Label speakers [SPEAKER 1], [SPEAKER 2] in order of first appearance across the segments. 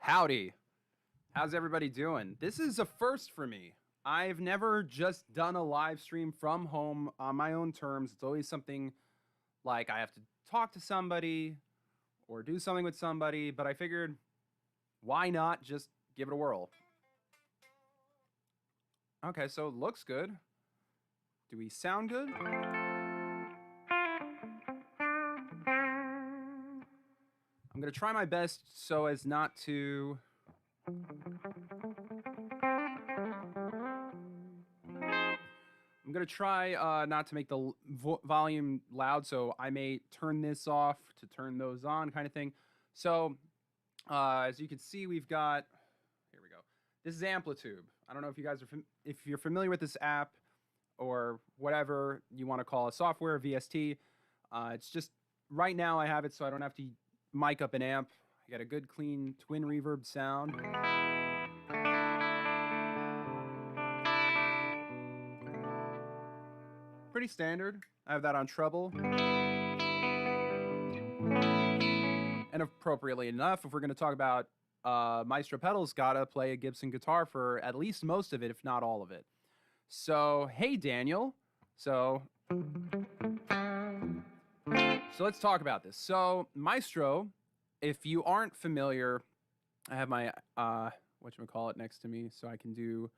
[SPEAKER 1] Howdy. How's everybody doing? This is a first for me. I've never just done a live stream from home on my own terms. It's always something like I have to talk to somebody or do something with somebody, but I figured why not just give it a whirl? Okay, so it looks good. Do we sound good? I'm going to try my best so as not to... I'm going to try not to make the volume loud, so I may turn this off to turn those on kind of thing. So, as you can see, we've got... Here we go. This is Amplitude. I don't know if you guys are... if you're familiar with this app or whatever you want to call it, software, VST. It's just... Right now I have it so I don't have to mic up an amp. I got a good, clean, twin reverb sound. Pretty standard. I have that on treble. And appropriately enough, if we're going to talk about Maestro pedals, gotta play a Gibson guitar for at least most of it, if not all of it. So, hey, Daniel. So let's talk about this. So, Maestro, if you aren't familiar, I have my, whatchamacallit next to me so I can do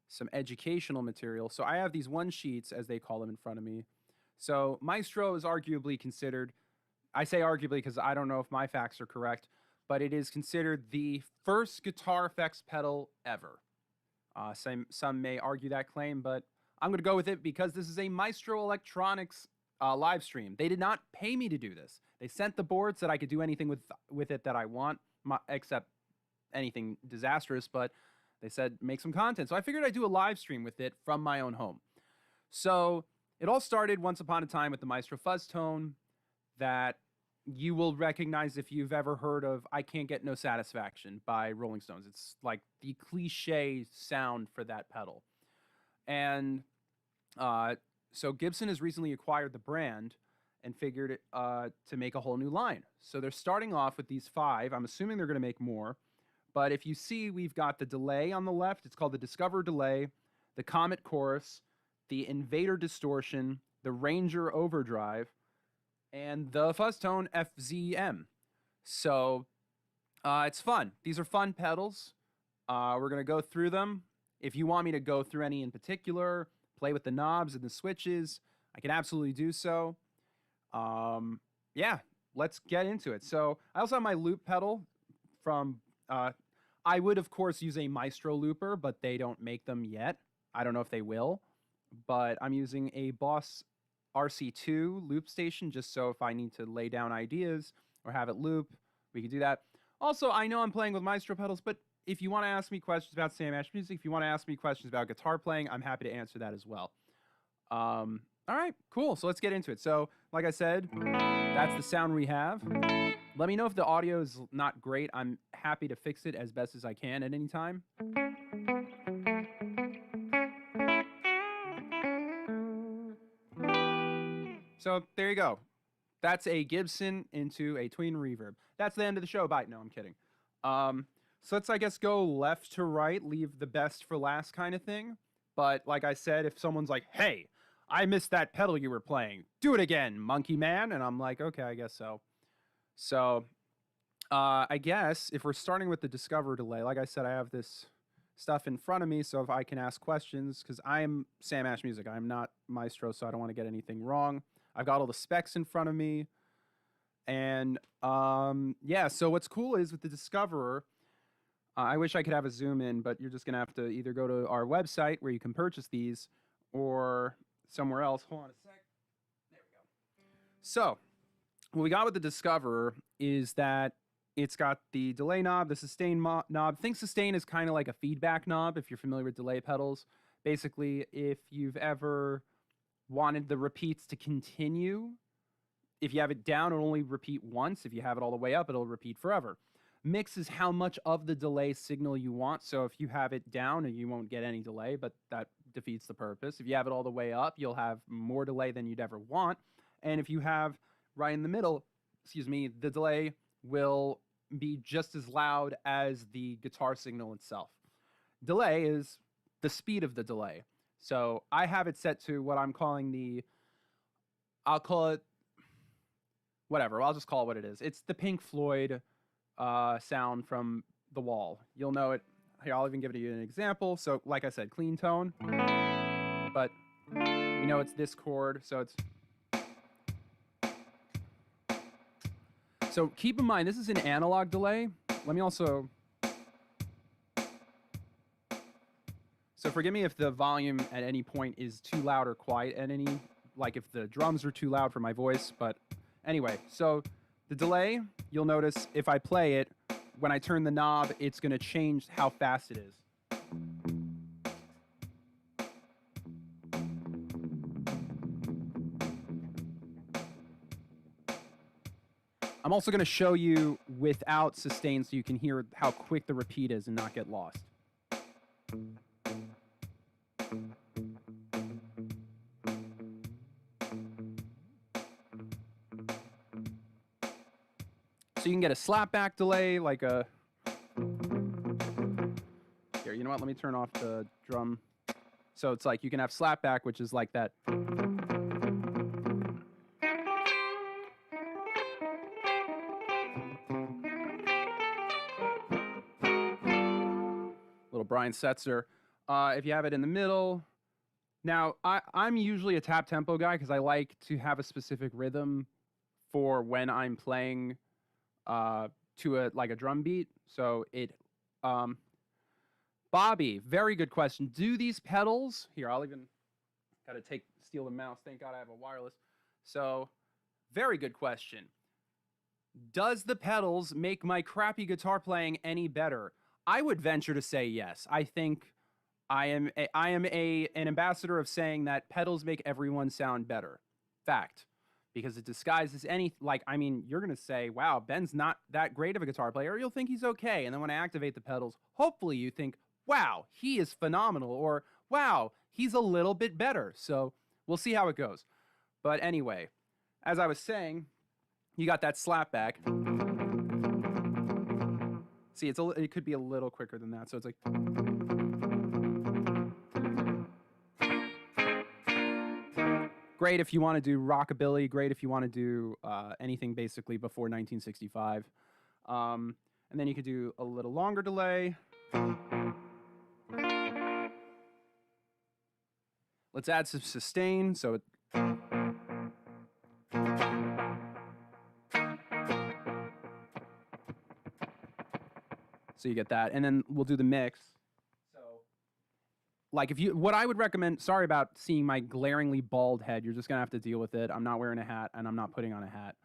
[SPEAKER 1] some educational material. So I have these one sheets, as they call them, in front of me. So Maestro is arguably considered, I say arguably because I don't know if my facts are correct, but it is considered the first guitar effects pedal ever. Some may argue that claim, but I'm going to go with it because this is a Maestro Electronics live stream. They did not pay me to do this. They sent the board, said I could do anything with it that I want, except anything disastrous, but they said make some content. So I figured I'd do a live stream with it from my own home. So it all started once upon a time with the Maestro Fuzz tone that you will recognize if you've ever heard of I Can't Get No Satisfaction by Rolling Stones. It's like the cliche sound for that pedal. And so Gibson has recently acquired the brand and figured to make a whole new line. So they're starting off with these 5. I'm assuming they're going to make more. But if you see, we've got the delay on the left. It's called the Discover delay, the Comet chorus, the Invader distortion, the Ranger overdrive, and the fuzz tone FZM. So it's fun. These are fun pedals. We're going to go through them. If you want me to go through any in particular, play with the knobs and the switches, I can absolutely do so. Yeah, let's get into it. So I also have my loop pedal from... I would, of course, use a Maestro looper, but they don't make them yet. I don't know if they will, but I'm using a Boss RC2 loop station just so if I need to lay down ideas or have it loop, we can do that. Also, I know I'm playing with Maestro pedals, but if you want to ask me questions about Sam Ash music, if you want to ask me questions about guitar playing, I'm happy to answer that as well. All right, cool. So let's get into it. So, like I said, that's the sound we have. Let me know if the audio is not great. I'm happy to fix it as best as I can at any time. So there you go. That's a Gibson into a twin reverb. That's the end of the show. Bye. No, I'm kidding. So let's, I guess, go left to right, leave the best for last kind of thing. But like I said, if someone's like, hey, I missed that pedal you were playing, do it again, monkey man. And I'm like, okay, I guess so. So, I guess if we're starting with the Discover delay, like I said, I have this stuff in front of me, so if I can ask questions, because I am Sam Ash Music, I'm not Maestro, so I don't want to get anything wrong. I've got all the specs in front of me, and yeah, so what's cool is with the Discoverer, I wish I could have a zoom in, but you're just going to have to either go to our website where you can purchase these, or somewhere else. Hold on a sec. There we go. So, what we got with the Discoverer is that it's got the delay knob, the sustain knob. Think sustain is kind of like a feedback knob if you're familiar with delay pedals. Basically, if you've ever wanted the repeats to continue, if you have it down, it'll only repeat once. If you have it all the way up, it'll repeat forever. Mix is how much of the delay signal you want. So if you have it down, you won't get any delay, but that defeats the purpose. If you have it all the way up, you'll have more delay than you'd ever want. And if you have right in the middle, excuse me, the delay will be just as loud as the guitar signal itself. Delay is the speed of the delay. So I have it set to what I'm calling I'll call it, whatever, I'll just call it what it is. It's the Pink Floyd sound from The Wall. You'll know it. Here, I'll even give it you an example. So, like I said, clean tone, but we know it's this chord, so it's... So keep in mind, this is an analog delay. Let me also... So forgive me if the volume at any point is too loud or quiet at any, like if the drums are too loud for my voice, but anyway, so the delay, you'll notice if I play it, when I turn the knob, it's going to change how fast it is. I'm also going to show you without sustain so you can hear how quick the repeat is and not get lost. So you can get a slapback delay, like a... Here, you know what? Let me turn off the drum. So it's like you can have slapback, which is like that. Little Brian Setzer. If you have it in the middle. Now, I'm usually a tap tempo guy because I like to have a specific rhythm for when I'm playing to a drum beat. So it, Bobby, very good question. Do these pedals, here, I'll even, gotta steal the mouse. Thank God I have a wireless. So, very good question. Does the pedals make my crappy guitar playing any better? I would venture to say yes. I think I am an ambassador of saying that pedals make everyone sound better. Fact. Because it disguises any, you're going to say, wow, Ben's not that great of a guitar player, or you'll think he's okay. And then when I activate the pedals, hopefully you think, wow, he is phenomenal, or wow, he's a little bit better. So we'll see how it goes. But anyway, as I was saying, you got that slapback. See, it could be a little quicker than that. So it's like... Great if you want to do rockabilly. Great if you want to do anything basically before 1965. And then you could do a little longer delay. Let's add some sustain. So you get that. And then we'll do the mix. Like what I would recommend, sorry about seeing my glaringly bald head. You're just going to have to deal with it. I'm not wearing a hat and I'm not putting on a hat.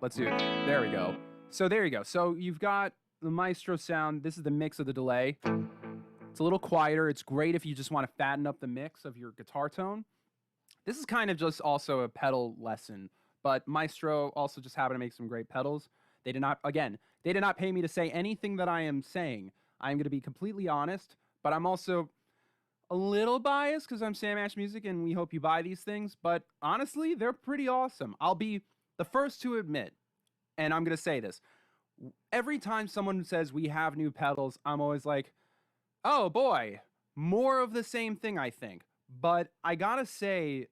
[SPEAKER 1] Let's do it. There we go. So there you go. So you've got the Maestro sound. This is the mix of the delay. It's a little quieter. It's great if you just want to fatten up the mix of your guitar tone. This is kind of just also a pedal lesson, but Maestro also just happened to make some great pedals. They did not pay me to say anything that I am saying. I'm going to be completely honest, but I'm also a little biased because I'm Sam Ash Music and we hope you buy these things. But honestly, they're pretty awesome. I'll be the first to admit, and I'm going to say this. Every time someone says we have new pedals, I'm always like, oh boy, more of the same thing, I think. But I got to say,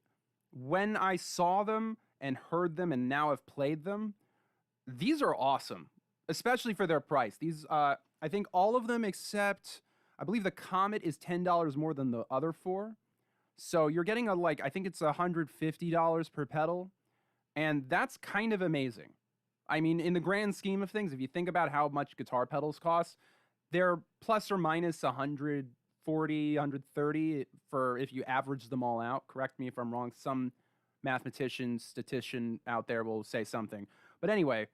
[SPEAKER 1] when I saw them and heard them and now have played them, these are awesome, especially for their price. These, I think all of them except, I believe the Comet is $10 more than the other four. So you're getting I think it's $150 per pedal. And that's kind of amazing. I mean, in the grand scheme of things, if you think about how much guitar pedals cost, they're plus or minus 140, 130 for if you average them all out. Correct me if I'm wrong. Some statistician out there will say something. But anyway,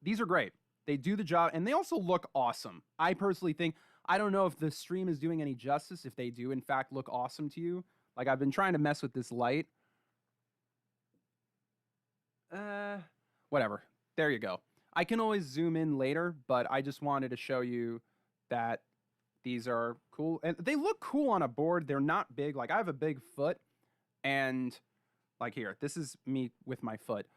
[SPEAKER 1] these are great. They do the job, and they also look awesome. I personally think, I don't know if the stream is doing any justice, if they do, in fact, look awesome to you. Like, I've been trying to mess with this light. Whatever. There you go. I can always zoom in later, but I just wanted to show you that these are cool. And they look cool on a board. They're not big. Like, I have a big foot, and, like, here. This is me with my foot.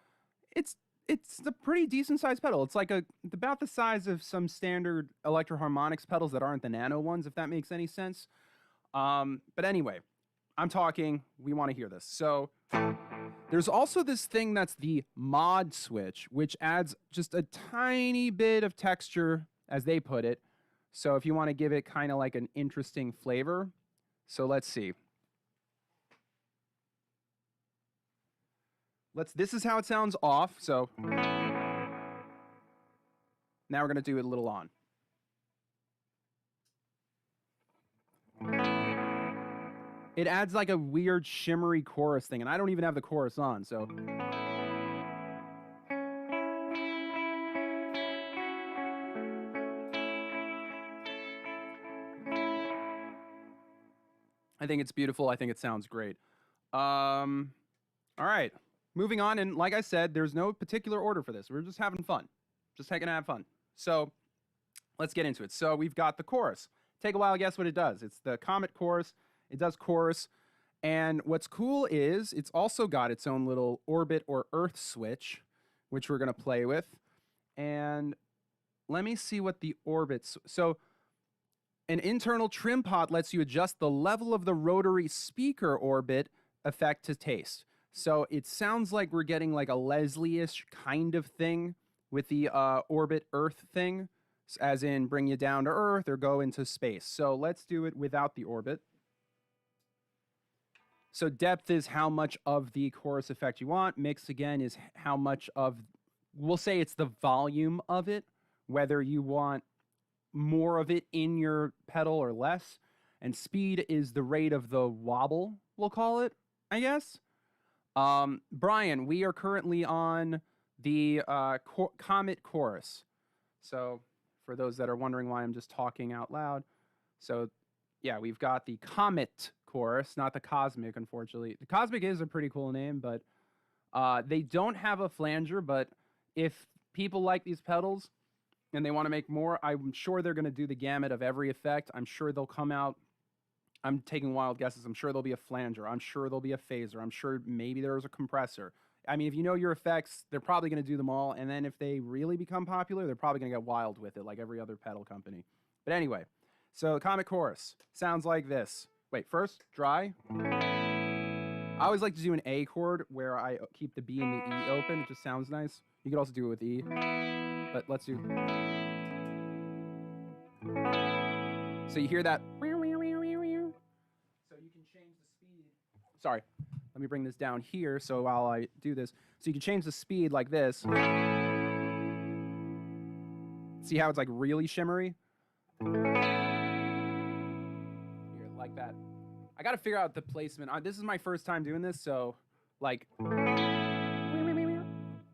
[SPEAKER 1] It's it's a pretty decent sized pedal. It's like about the size of some standard Electro Harmonix pedals that aren't the nano ones, if that makes any sense. But anyway, I'm talking, we want to hear this. So there's also this thing that's the mod switch, which adds just a tiny bit of texture, as they put it. So if you want to give it kind of like an interesting flavor. So let's see. This is how it sounds off. So now we're going to do it a little on. It adds like a weird shimmery chorus thing, and I don't even have the chorus on, so. I think it's beautiful. I think it sounds great. All right, moving on. And like I said, there's no particular order for this. We're just having fun. Just taking to have fun. So let's get into it. So we've got the chorus. Take a while to guess what it does. It's the Comet chorus. It does chorus. And what's cool is it's also got its own little orbit or earth switch, which we're going to play with. And let me see what the orbits. So an internal trim pot lets you adjust the level of the rotary speaker orbit effect to taste. So it sounds like we're getting like a Leslie-ish kind of thing with the orbit earth thing, as in bring you down to earth or go into space. So let's do it without the orbit. So depth is how much of the chorus effect you want. Mix, again, is how much of, we'll say it's the volume of it, whether you want more of it in your pedal or less. And speed is the rate of the wobble, we'll call it, I guess. Brian, we are currently on the Comet chorus. So for those that are wondering why I'm just talking out loud. So yeah, we've got the Comet chorus, not the Cosmic, unfortunately. The Cosmic is a pretty cool name, but they don't have a flanger. But if people like these pedals and they want to make more, I'm sure they're going to do the gamut of every effect. I'm sure they'll come out. I'm taking wild guesses. I'm sure there'll be a flanger. I'm sure there'll be a phaser. I'm sure maybe there's a compressor. I mean, if you know your effects, they're probably going to do them all. And then if they really become popular, they're probably going to get wild with it, like every other pedal company. But anyway, so Comet chorus sounds like this. Wait, first, dry. I always like to do an A chord where I keep the B and the E open. It just sounds nice. You could also do it with E, but let's do. So you hear that. So you can change the speed. Sorry, let me bring this down here so while I do this. So you can change the speed like this. See how it's like really shimmery? Like that. I gotta figure out the placement. This is my first time doing this, so like, but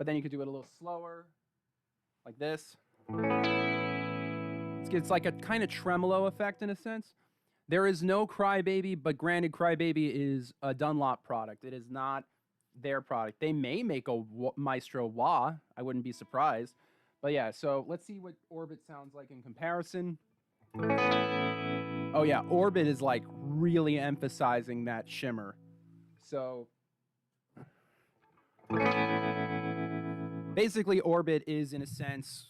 [SPEAKER 1] then you could do it a little slower, like this. It's like a kind of tremolo effect in a sense. There is no Crybaby, but granted, Crybaby is a Dunlop product. It is not their product. They may make a Maestro Wah. I wouldn't be surprised. But yeah, so let's see what Orbit sounds like in comparison. Oh yeah, Orbit is like really emphasizing that shimmer. So basically Orbit is, in a sense,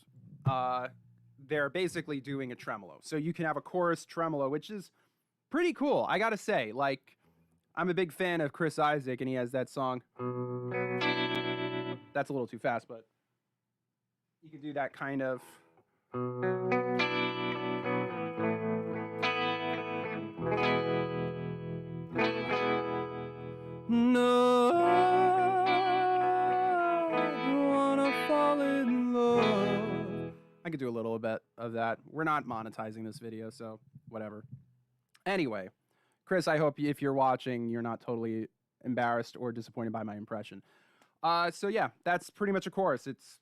[SPEAKER 1] they're basically doing a tremolo. So you can have a chorus tremolo, which is pretty cool. I gotta say, like, I'm a big fan of Chris Isaak, and he has that song. That's a little too fast, but you can do that kind of. No, I wanna fall in love. I could do a little bit of that. We're not monetizing this video, so whatever. Anyway, Chris, I hope if you're watching, you're not totally embarrassed or disappointed by my impression. So yeah, that's pretty much a chorus. It's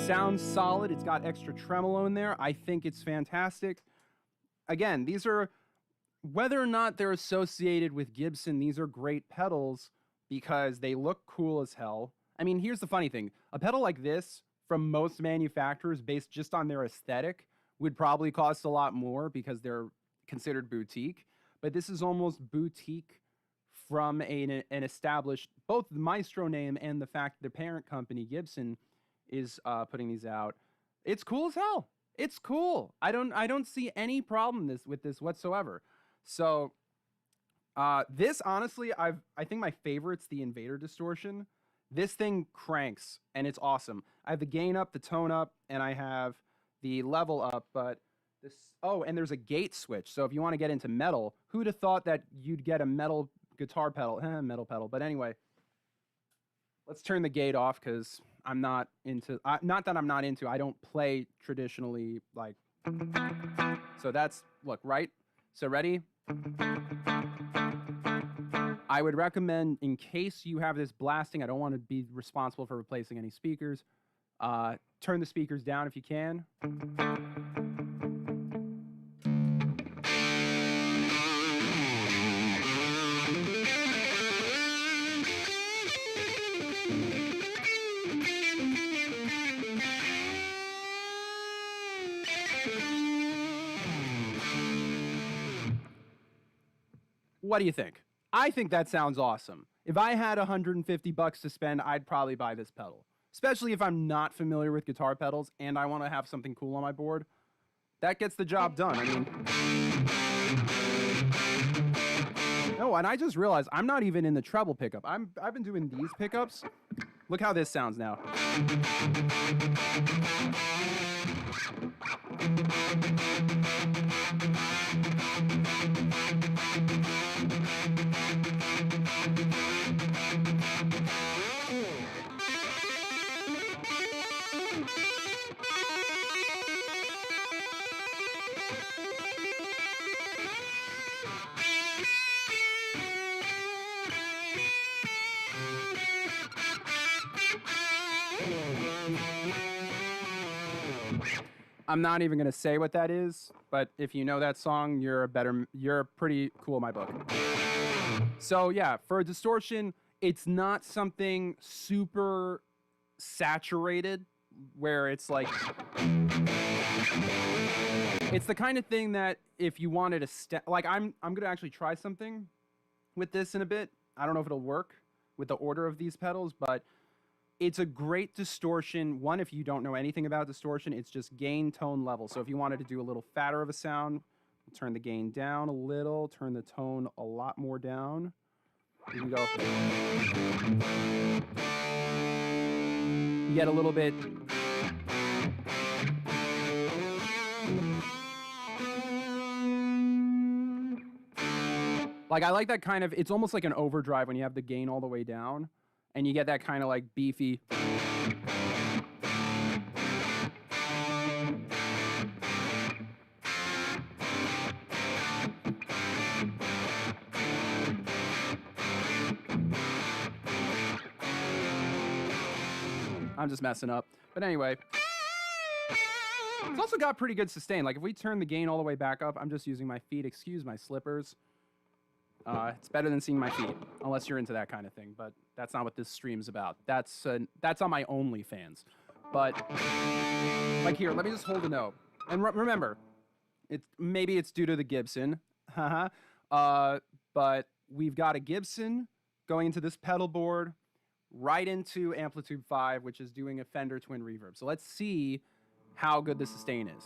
[SPEAKER 1] sounds solid. It's got extra tremolo in there. I think it's fantastic. Again, these are, whether or not they're associated with Gibson, these are great pedals because they look cool as hell. I mean, here's the funny thing. A pedal like this from most manufacturers, based just on their aesthetic, would probably cost a lot more because they're considered boutique. But this is almost boutique from an established, both the Maestro name and the fact the parent company Gibson is putting these out. It's cool as hell. It's cool. I don't see any problem with this whatsoever. So this honestly, I think my favorite's the Invader distortion. This thing cranks and it's awesome. I have the gain up, the tone up, and I have the level up, but this, oh, and there's a gate switch. So if you want to get into metal, who'd have thought that you'd get a metal guitar pedal? Metal pedal. But anyway, let's turn the gate off because I'm not into, not that I'm not into, I don't play traditionally like, so that's, look, right? So ready? I would recommend, in case you have this blasting, I don't want to be responsible for replacing any speakers, turn the speakers down if you can. What do you think? I think that sounds awesome. If I had $150 to spend, I'd probably buy this pedal. Especially if I'm not familiar with guitar pedals and I want to have something cool on my board. That gets the job done. I mean... Oh, and I just realized I'm not even in the treble pickup. I've been doing these pickups. Look how this sounds now. I'm not even gonna say what that is, but if you know that song, you're pretty cool in my book. So yeah, for a distortion, it's not something super saturated where it's like, it's the kind of thing that if you wanted to like I'm gonna actually try something with this in a bit. I don't know if it'll work with the order of these pedals, but it's a great distortion. One, if you don't know anything about distortion, it's just gain, tone, level. So if you wanted to do a little fatter of a sound, turn the gain down a little, turn the tone a lot more down. You can go. You get a little bit. Like, I like that kind of, it's almost like an overdrive when you have the gain all the way down. And you get that kind of like beefy. I'm just messing up. But anyway. It's also got pretty good sustain. Like if we turn the gain all the way back up, I'm just using my feet. Excuse my slippers. It's better than seeing my feet, unless you're into that kind of thing. But that's not what this stream's about. That's on my OnlyFans. But like here, let me just hold a note. And remember, maybe it's due to the Gibson, but we've got a Gibson going into this pedal board, right into Amplitude 5, which is doing a Fender Twin Reverb. So let's see how good the sustain is.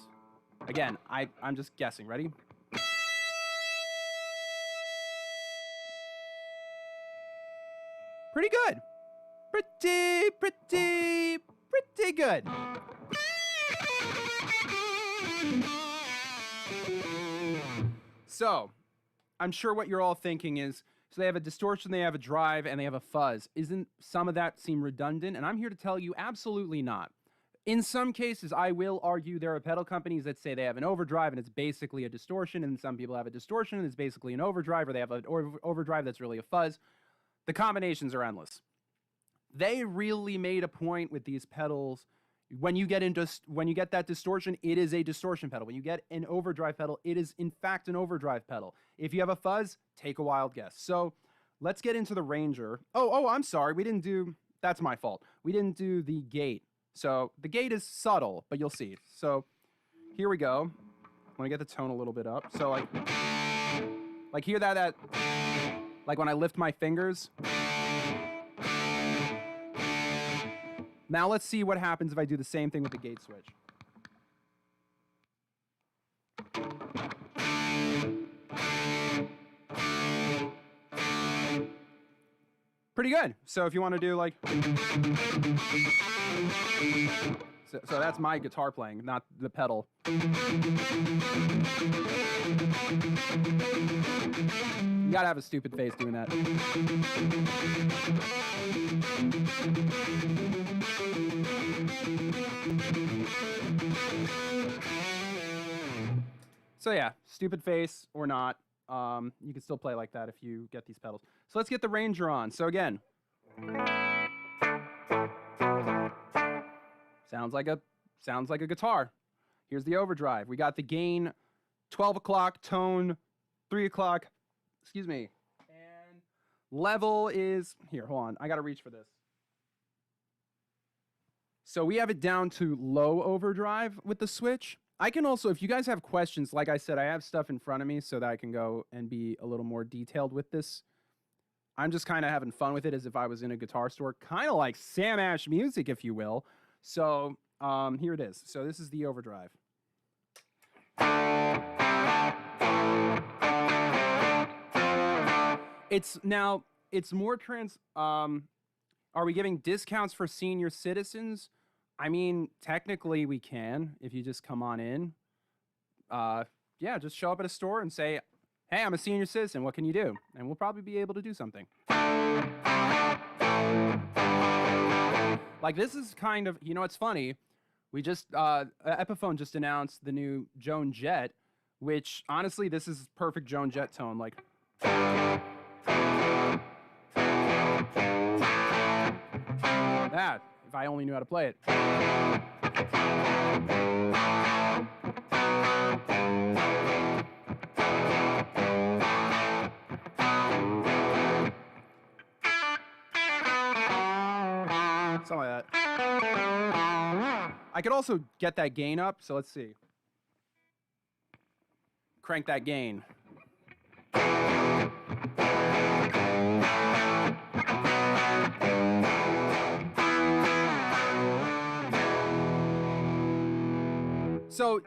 [SPEAKER 1] Again, I'm just guessing. Ready? Pretty good. Pretty good. So, I'm sure what you're all thinking is, so they have a distortion, they have a drive, and they have a fuzz. Isn't some of that seem redundant? And I'm here to tell you, absolutely not. In some cases, I will argue there are pedal companies that say they have an overdrive and it's basically a distortion, and some people have a distortion and it's basically an overdrive, or they have an overdrive that's really a fuzz. The combinations are endless. They really made a point with these pedals. When you get that distortion, it is a distortion pedal. When you get an overdrive pedal, it is in fact an overdrive pedal. If you have a fuzz, take a wild guess. So let's get into the Ranger. Oh, I'm sorry. That's my fault. We didn't do the gate. So the gate is subtle, but you'll see. So here we go. I want to get the tone a little bit up. So like hear that Like when I lift my fingers. Now let's see what happens if I do the same thing with the gate switch. Pretty good. So if you want to do like... So that's my guitar playing, not the pedal. You gotta have a stupid face doing that. So yeah, stupid face or not, you can still play like that if you get these pedals. So let's get the Ranger on. So again, sounds like a guitar. Here's the overdrive. We got the gain 12 o'clock, tone 3 o'clock, excuse me. And level is, here, hold on. I got to reach for this. So we have it down to low overdrive with the switch. I can also, if you guys have questions, like I said, I have stuff in front of me so that I can go and be a little more detailed with this. I'm just kind of having fun with it as if I was in a guitar store, kind of like Sam Ash music, if you will. So here it is. So this is the overdrive. It's more are we giving discounts for senior citizens? I mean, technically we can if you just come on in. Yeah, just show up at a store and say, hey, I'm a senior citizen. What can you do? And we'll probably be able to do something. Like this is kind of, you know, it's funny. We just, Epiphone just announced the new Joan Jett, which honestly, this is perfect Joan Jett tone. Like, that, if I only knew how to play it. Something like that. I could also get that gain up, so let's see. Crank that gain. So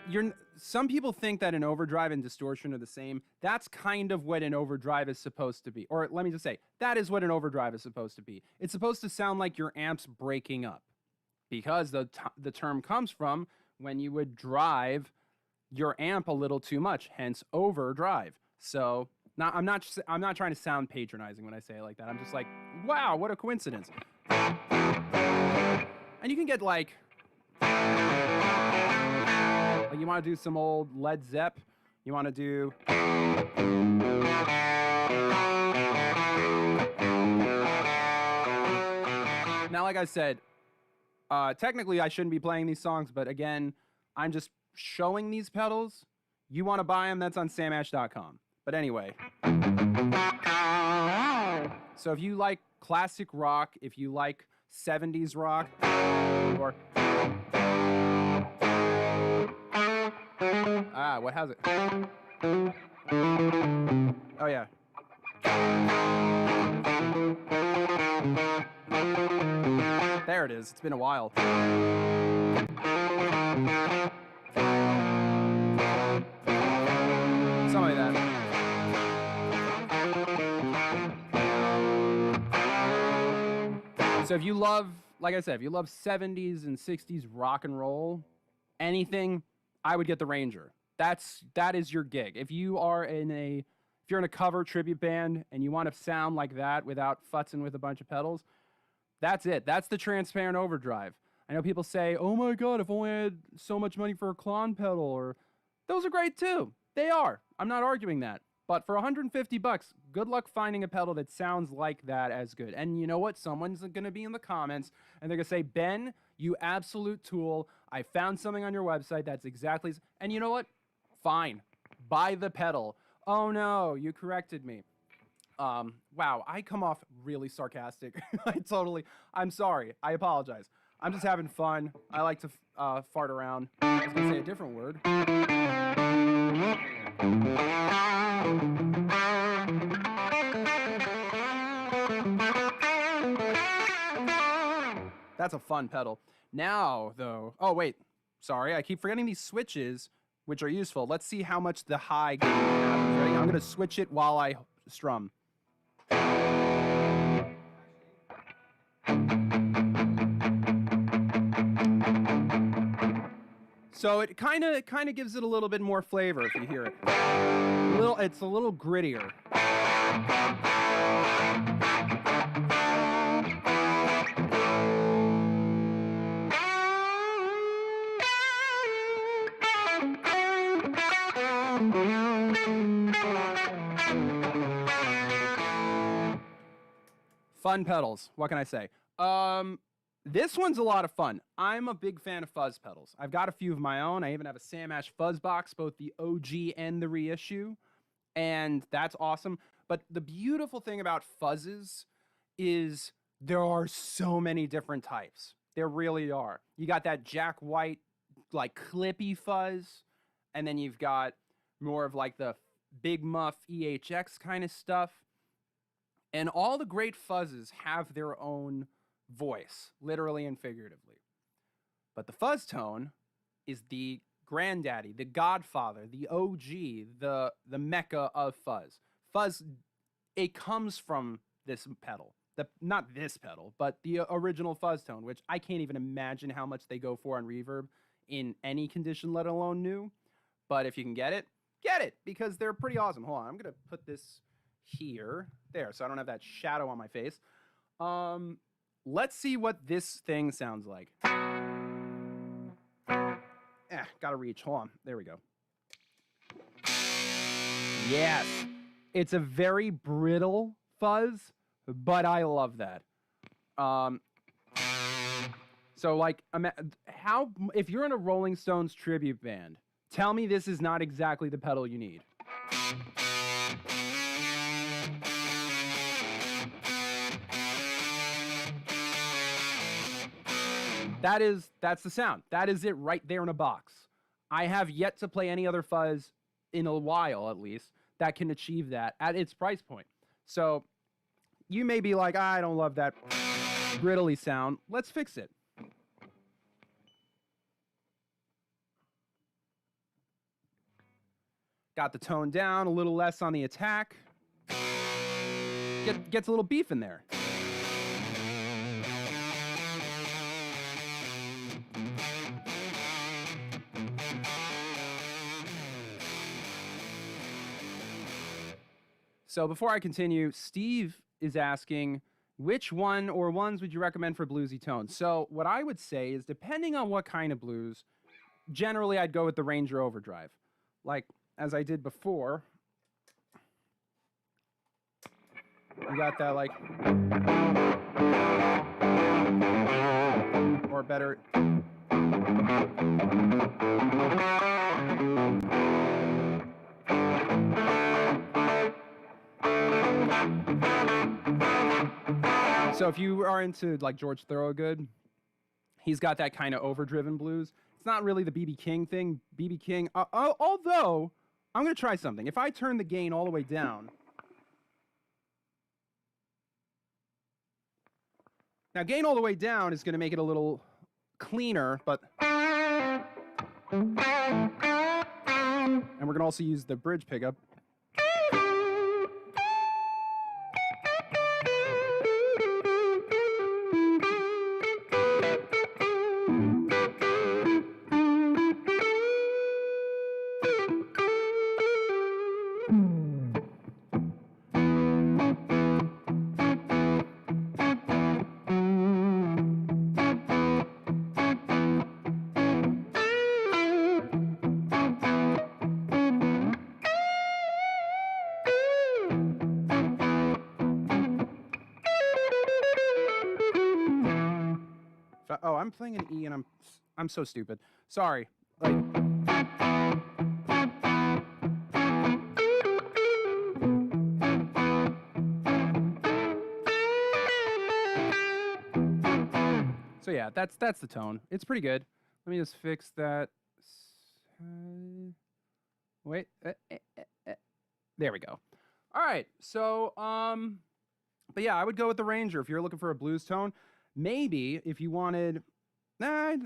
[SPEAKER 1] some people think that an overdrive and distortion are the same. That's kind of what an overdrive is supposed to be. Or let me just say, that is what an overdrive is supposed to be. It's supposed to sound like your amp's breaking up, because the term comes from when you would drive your amp a little too much, hence overdrive. So I'm not trying to sound patronizing when I say it like that. I'm just like, wow, what a coincidence. And you can get like you want to do some old Led Zepp. You want to do... Now, like I said, technically I shouldn't be playing these songs, but again, I'm just showing these pedals. You want to buy them, that's on samash.com. But anyway. So if you like classic rock, if you like 70s rock, or... what has it? Oh, yeah. There it is. It's been a while. Something like that. So if you love, like I said, if you love 70s and 60s rock and roll, anything, I would get the Ranger. That is your gig. If you're in a cover tribute band and you want to sound like that without futzing with a bunch of pedals, that's it. That's the transparent overdrive. I know people say, oh my God, if only I had so much money for a Klon pedal, or those are great too. They are. I'm not arguing that. But for $150, good luck finding a pedal that sounds like that as good. And you know what? Someone's going to be in the comments and they're going to say, Ben, you absolute tool. I found something on your website that's exactly... And you know what? Fine. Buy the pedal. Oh no, you corrected me. Wow, I come off really sarcastic. I'm sorry. I apologize. I'm just having fun. I like to fart around. I was going to say a different word. That's a fun pedal. Now, though, oh wait, sorry, I keep forgetting these switches, which are useful. Let's see how much the high gain happens. Ready? I'm gonna switch it while I strum. So it kind of gives it a little bit more flavor if you hear it. It's a little grittier. Fun pedals. What can I say? This one's a lot of fun. I'm a big fan of fuzz pedals. I've got a few of my own. I even have a Sam Ash fuzz box, both the OG and the reissue, and that's awesome. But the beautiful thing about fuzzes is there are so many different types. There really are. You got that Jack White, like clippy fuzz, and then you've got more of like the Big Muff EHX kind of stuff. And all the great fuzzes have their own voice, literally and figuratively. But the fuzz tone is the granddaddy, the godfather, the OG, the mecca of fuzz. Fuzz, it comes from this pedal. Not this pedal, but the original fuzz tone, which I can't even imagine how much they go for on reverb in any condition, let alone new. But if you can get it, because they're pretty awesome. Hold on, I'm going to put this here. There, so I don't have that shadow on my face. Let's see what this thing sounds like. Gotta reach. Hold on. There we go. Yes. It's a very brittle fuzz, but I love that. So, like, if you're in a Rolling Stones tribute band, tell me this is not exactly the pedal you need. That's the sound. That is it right there in a box. I have yet to play any other fuzz in a while, at least, that can achieve that at its price point. So you may be like, I don't love that grittly sound. Let's fix it. Got the tone down, a little less on the attack. Gets a little beef in there. So before I continue, Steve is asking, which one or ones would you recommend for bluesy tones? So what I would say is, depending on what kind of blues, generally I'd go with the Ranger Overdrive. Like, as I did before, you got that, like, or better. So if you are into like George Thorogood, he's got that kind of overdriven blues. It's not really the B.B. King thing. B.B. King, although I'm going to try something. If I turn the gain all the way down. Now, gain all the way down is going to make it a little cleaner, but. And we're going to also use the bridge pickup. Oh, I'm playing an E and I'm so stupid. Sorry. Like. So yeah, that's the tone. It's pretty good. Let me just fix that. Wait. There we go. All right. So but yeah, I would go with the Ranger if you're looking for a blues tone. Maybe if you wanted, no,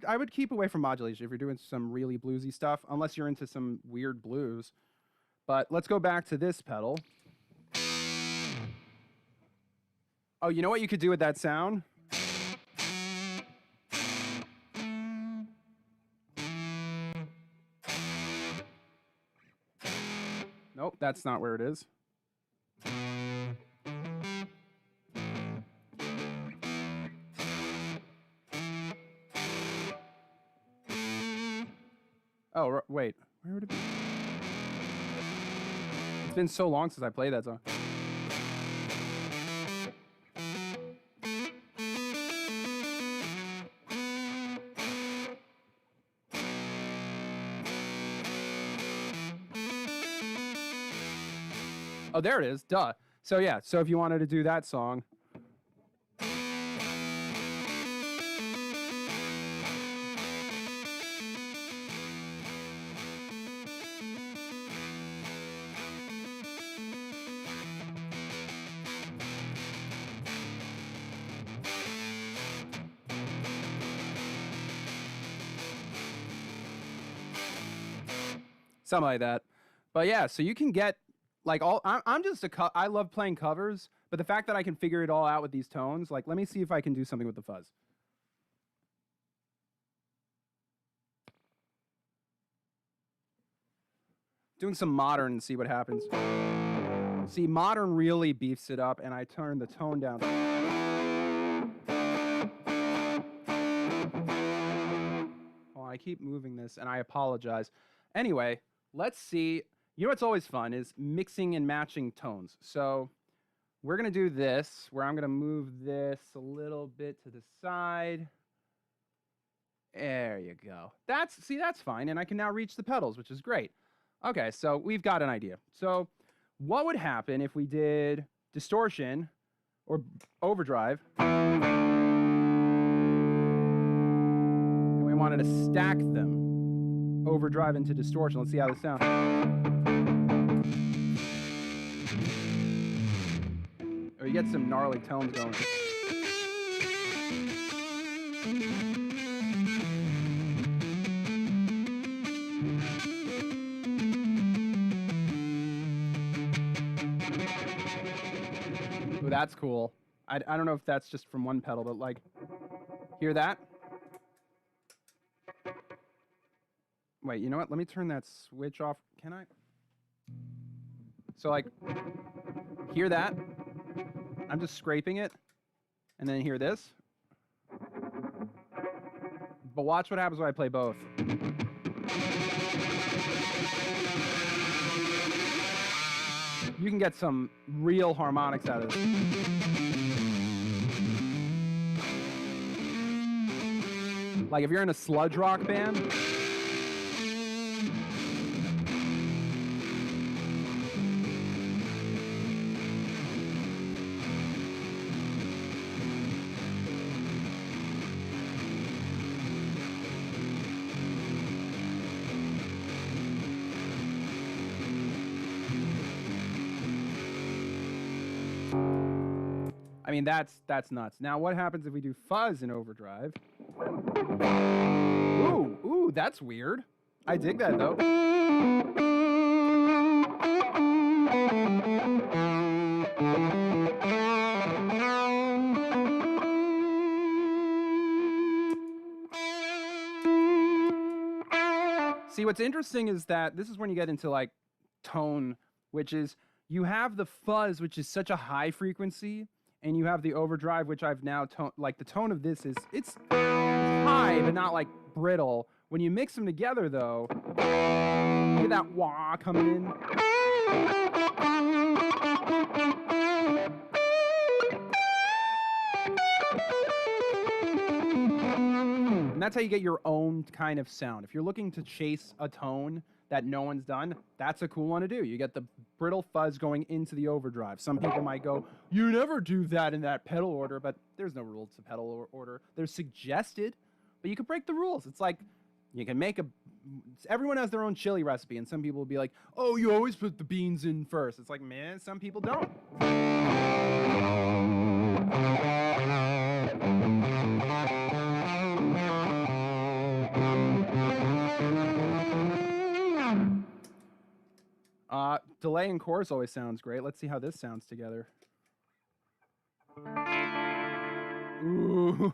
[SPEAKER 1] I would keep away from modulation if you're doing some really bluesy stuff, unless you're into some weird blues. But let's go back to this pedal. Oh, you know what you could do with that sound? Nope, that's not where it is. Oh, wait. Where would it be? It's been so long since I played that song. Oh, there it is. Duh. So yeah, so if you wanted to do that song. Something like that. But yeah, so you can get like I'm just I love playing covers, but the fact that I can figure it all out with these tones, like let me see if I can do something with the fuzz. Doing some modern and see what happens. See, modern really beefs it up, and I turn the tone down. Oh, I keep moving this, and I apologize. Anyway, let's see. You know what's always fun is mixing and matching tones. So we're going to do this, where I'm going to move this a little bit to the side. There you go. That's fine, and I can now reach the pedals, which is great. Okay, so we've got an idea. So what would happen if we did distortion or overdrive, and we wanted to stack them, overdrive into distortion? Let's see how this sounds. Or you get some gnarly tones going. Ooh, that's cool. I don't know if that's just from one pedal, but like, hear that? Wait, you know what? Let me turn that switch off. Can I? So like, hear that? I'm just scraping it, and then hear this. But watch what happens when I play both. You can get some real harmonics out of this. Like if you're in a sludge rock band, I mean, that's nuts. Now, what happens if we do fuzz in overdrive? Ooh, that's weird. I dig that, though. See, what's interesting is that this is when you get into, like, tone, which is you have the fuzz, which is such a high frequency, and you have the overdrive, which I've now like the tone of this is it's high but not like brittle. When you mix them together, though, you get that wah coming in. And that's how you get your own kind of sound. If you're looking to chase a tone that no one's done, that's a cool one to do. You get the brittle fuzz going into the overdrive. Some people might go, you never do that in that pedal order, but there's no rules to pedal order. They're suggested, but you can break the rules. It's like, you can make everyone has their own chili recipe, and some people will be like, oh, you always put the beans in first. It's like, man, some people don't. delay in chorus always sounds great. Let's see how this sounds together. Ooh,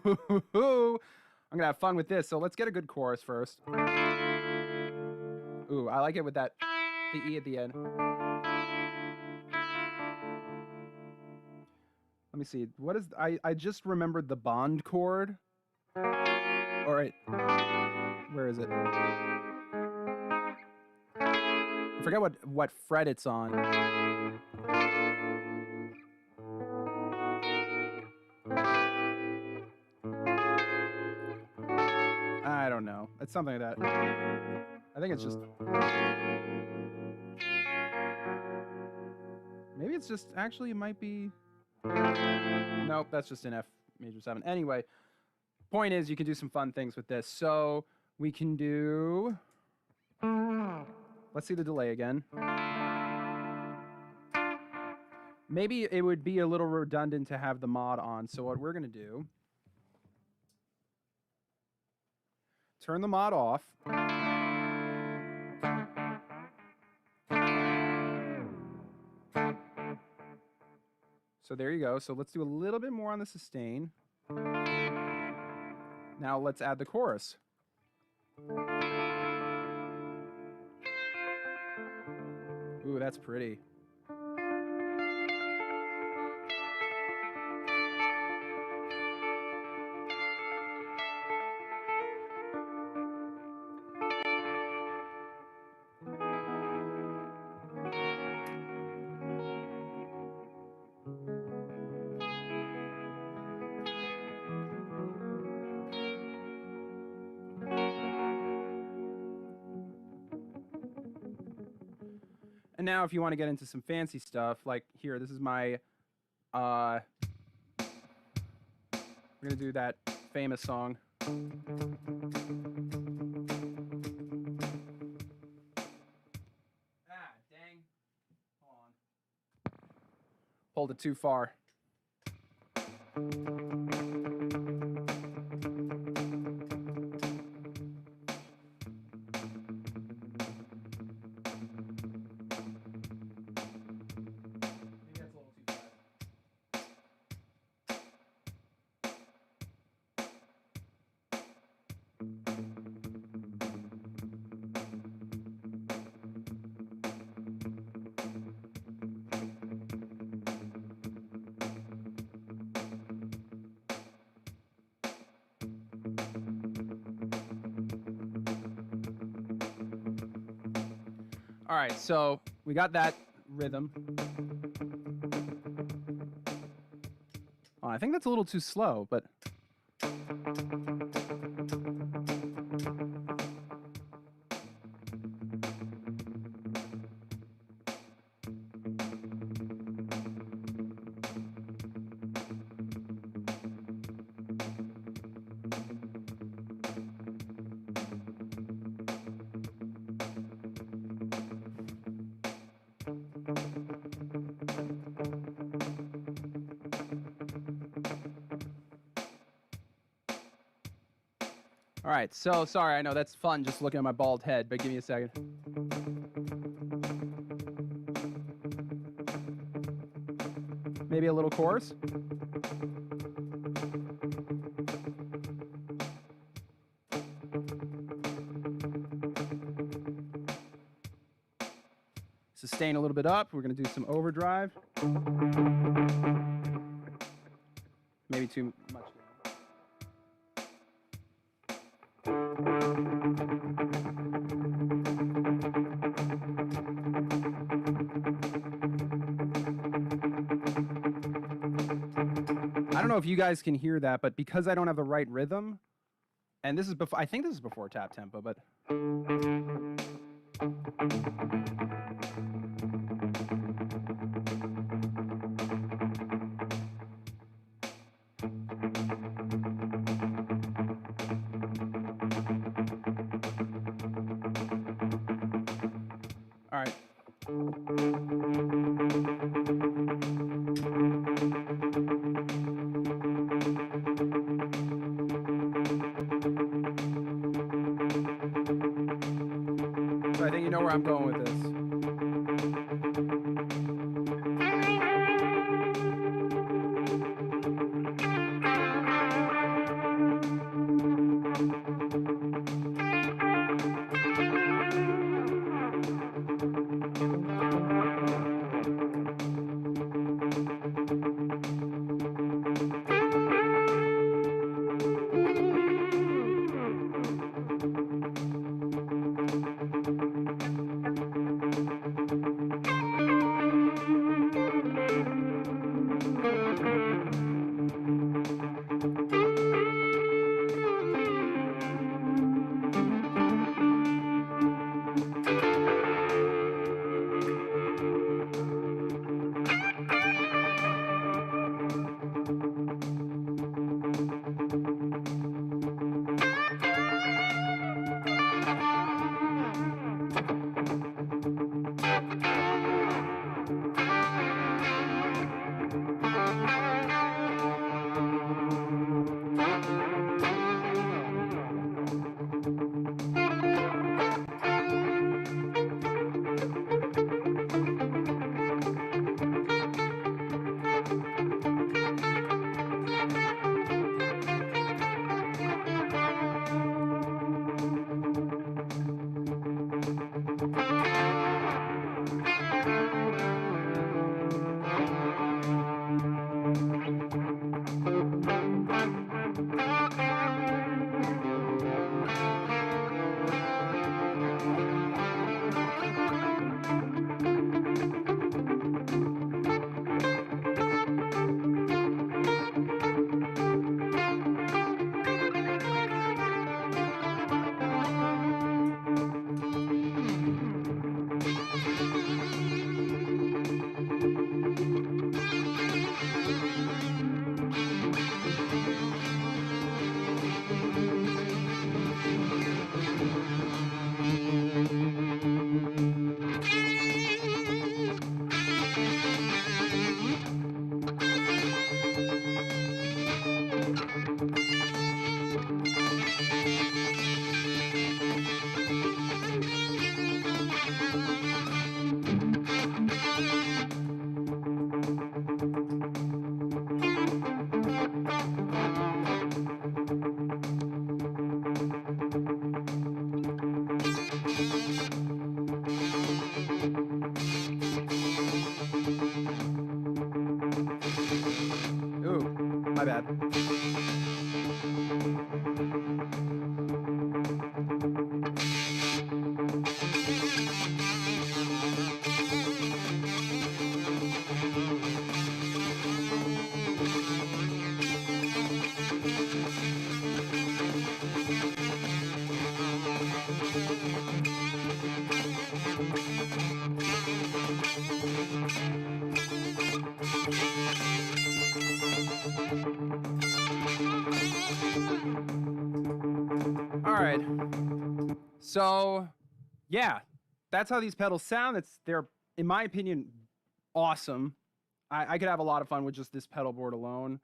[SPEAKER 1] I'm gonna have fun with this. So let's get a good chorus first. Ooh, I like it with that, the E at the end. Let me see. What is, I just remembered the bond chord. All right. Where is it? I forget what fret it's on. I don't know. It's something like that. I think it's just... Maybe it's just... Actually, it might be... Nope, that's just an F major 7. Anyway, point is you can do some fun things with this. So we can do... Let's see the delay again. Maybe it would be a little redundant to have the mod on. So what we're going to do... Turn the mod off. So there you go. So let's do a little bit more on the sustain. Now let's add the chorus. Ooh, that's pretty. And now if you want to get into some fancy stuff, like here, this is my, we're going to do that famous song. Ah, dang. Hold on. Pulled it too far. All right, so we got that rhythm. Oh, I think that's a little too slow, but... All right, so sorry, I know that's fun just looking at my bald head, but give me a second. Maybe a little chorus? Sustain a little bit up. We're going to do some overdrive. Maybe too much. I don't know if you guys can hear that, but because I don't have the right rhythm, and this is before, I think this is before tap tempo, but... All right. So I think you know where I'm going with this. right. So, yeah, that's how these pedals sound. They're, in my opinion, awesome. I could have a lot of fun with just this pedal board alone.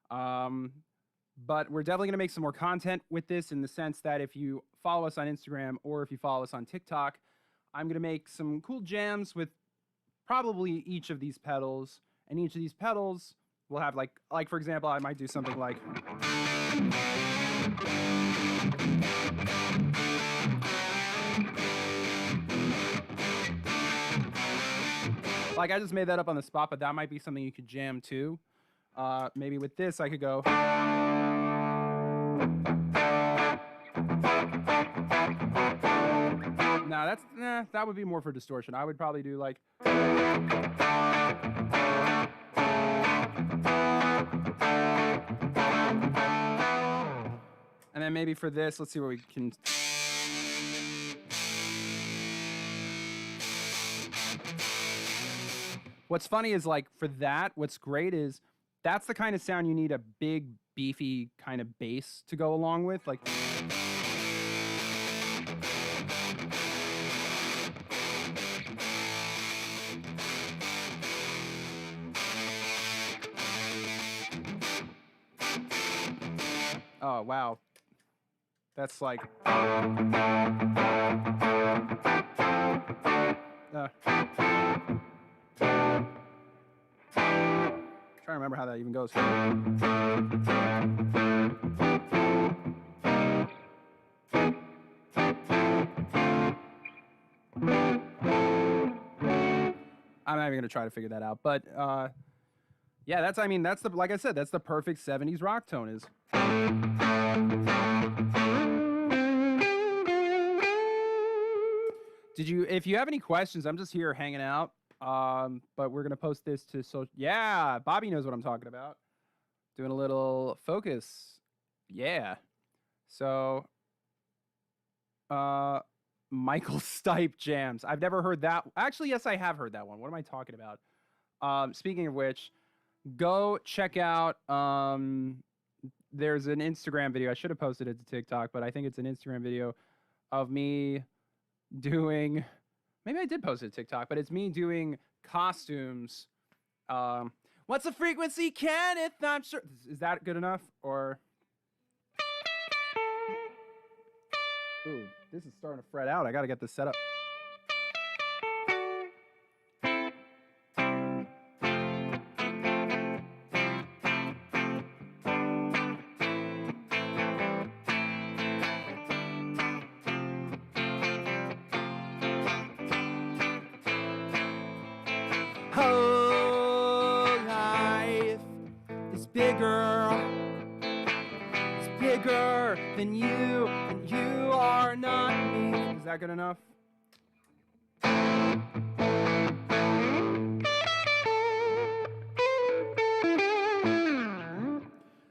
[SPEAKER 1] But we're definitely going to make some more content with this, in the sense that if you follow us on Instagram or if you follow us on TikTok, I'm going to make some cool jams with probably each of these pedals. And each of these pedals will have like for example, I might do something like... Like, I just made that up on the spot, but that might be something you could jam too. Maybe with this, I could go... No, that would be more for distortion. I would probably do like... And then maybe for this, let's see what we can... What's funny is, like, for that, what's great is that's the kind of sound you need a big, beefy kind of bass to go along with. Like... Oh, wow. That's like... Trying to remember how that even goes. I'm not even going to try to figure that out, but yeah, that's the, like I said, that's the perfect 70s rock tone is. If you have any questions, I'm just here hanging out. But we're going to post this to social. Yeah, Bobby knows what I'm talking about. Doing a little focus. Yeah. So, Michael Stipe jams. I've never heard that. Actually, yes, I have heard that one. What am I talking about? Speaking of which, go check out, there's an Instagram video. I should have posted it to TikTok, but I think it's an Instagram video of me doing... Maybe I did post it to TikTok, but it's me doing costumes. What's the frequency, Kenneth? I'm sure. Is that good enough? Or... Ooh, this is starting to fret out. I got to get this set up. Oh, life is bigger. It's bigger than you, and you are not me. Is that good enough?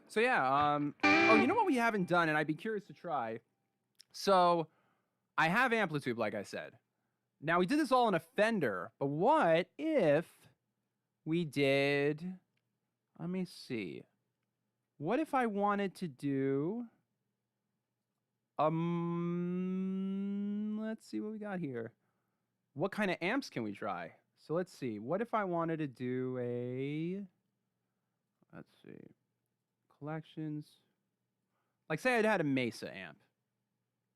[SPEAKER 1] So yeah, oh, you know what we haven't done, and I'd be curious to try? So, I have Amplitude, like I said. Now, we did this all in a Fender, but what if we did... Let me see. What if I wanted to do... let's see what we got here. What kind of amps can we try? So let's see. What if I wanted to do a... Let's see. Collections. Like, say I had a Mesa amp.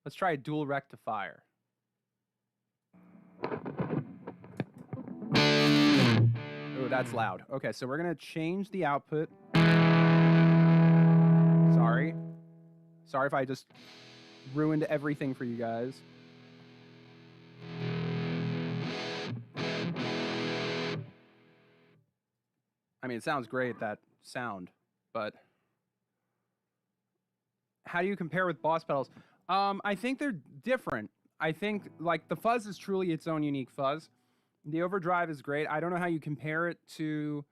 [SPEAKER 1] Let's try a dual rectifier. Oh, that's loud. Okay, so we're going to change the output. Sorry. Sorry if I just ruined everything for you guys. I mean, it sounds great, that sound, but how do you compare with Boss pedals? I think they're different. I think, like, the Fuzz is truly its own unique fuzz. The overdrive is great. I don't know how you compare it to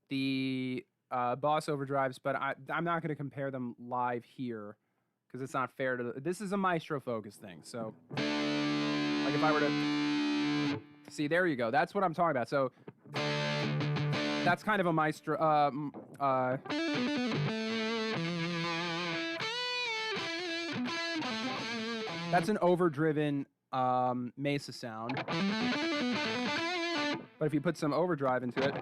[SPEAKER 1] the Boss overdrives, but I'm not going to compare them live here because it's not fair to... This is a Maestro focus thing, so... Like, if I were to... See, there you go. That's what I'm talking about. So, that's kind of a Maestro... That's an overdriven Mesa sound. But if you put some overdrive into it,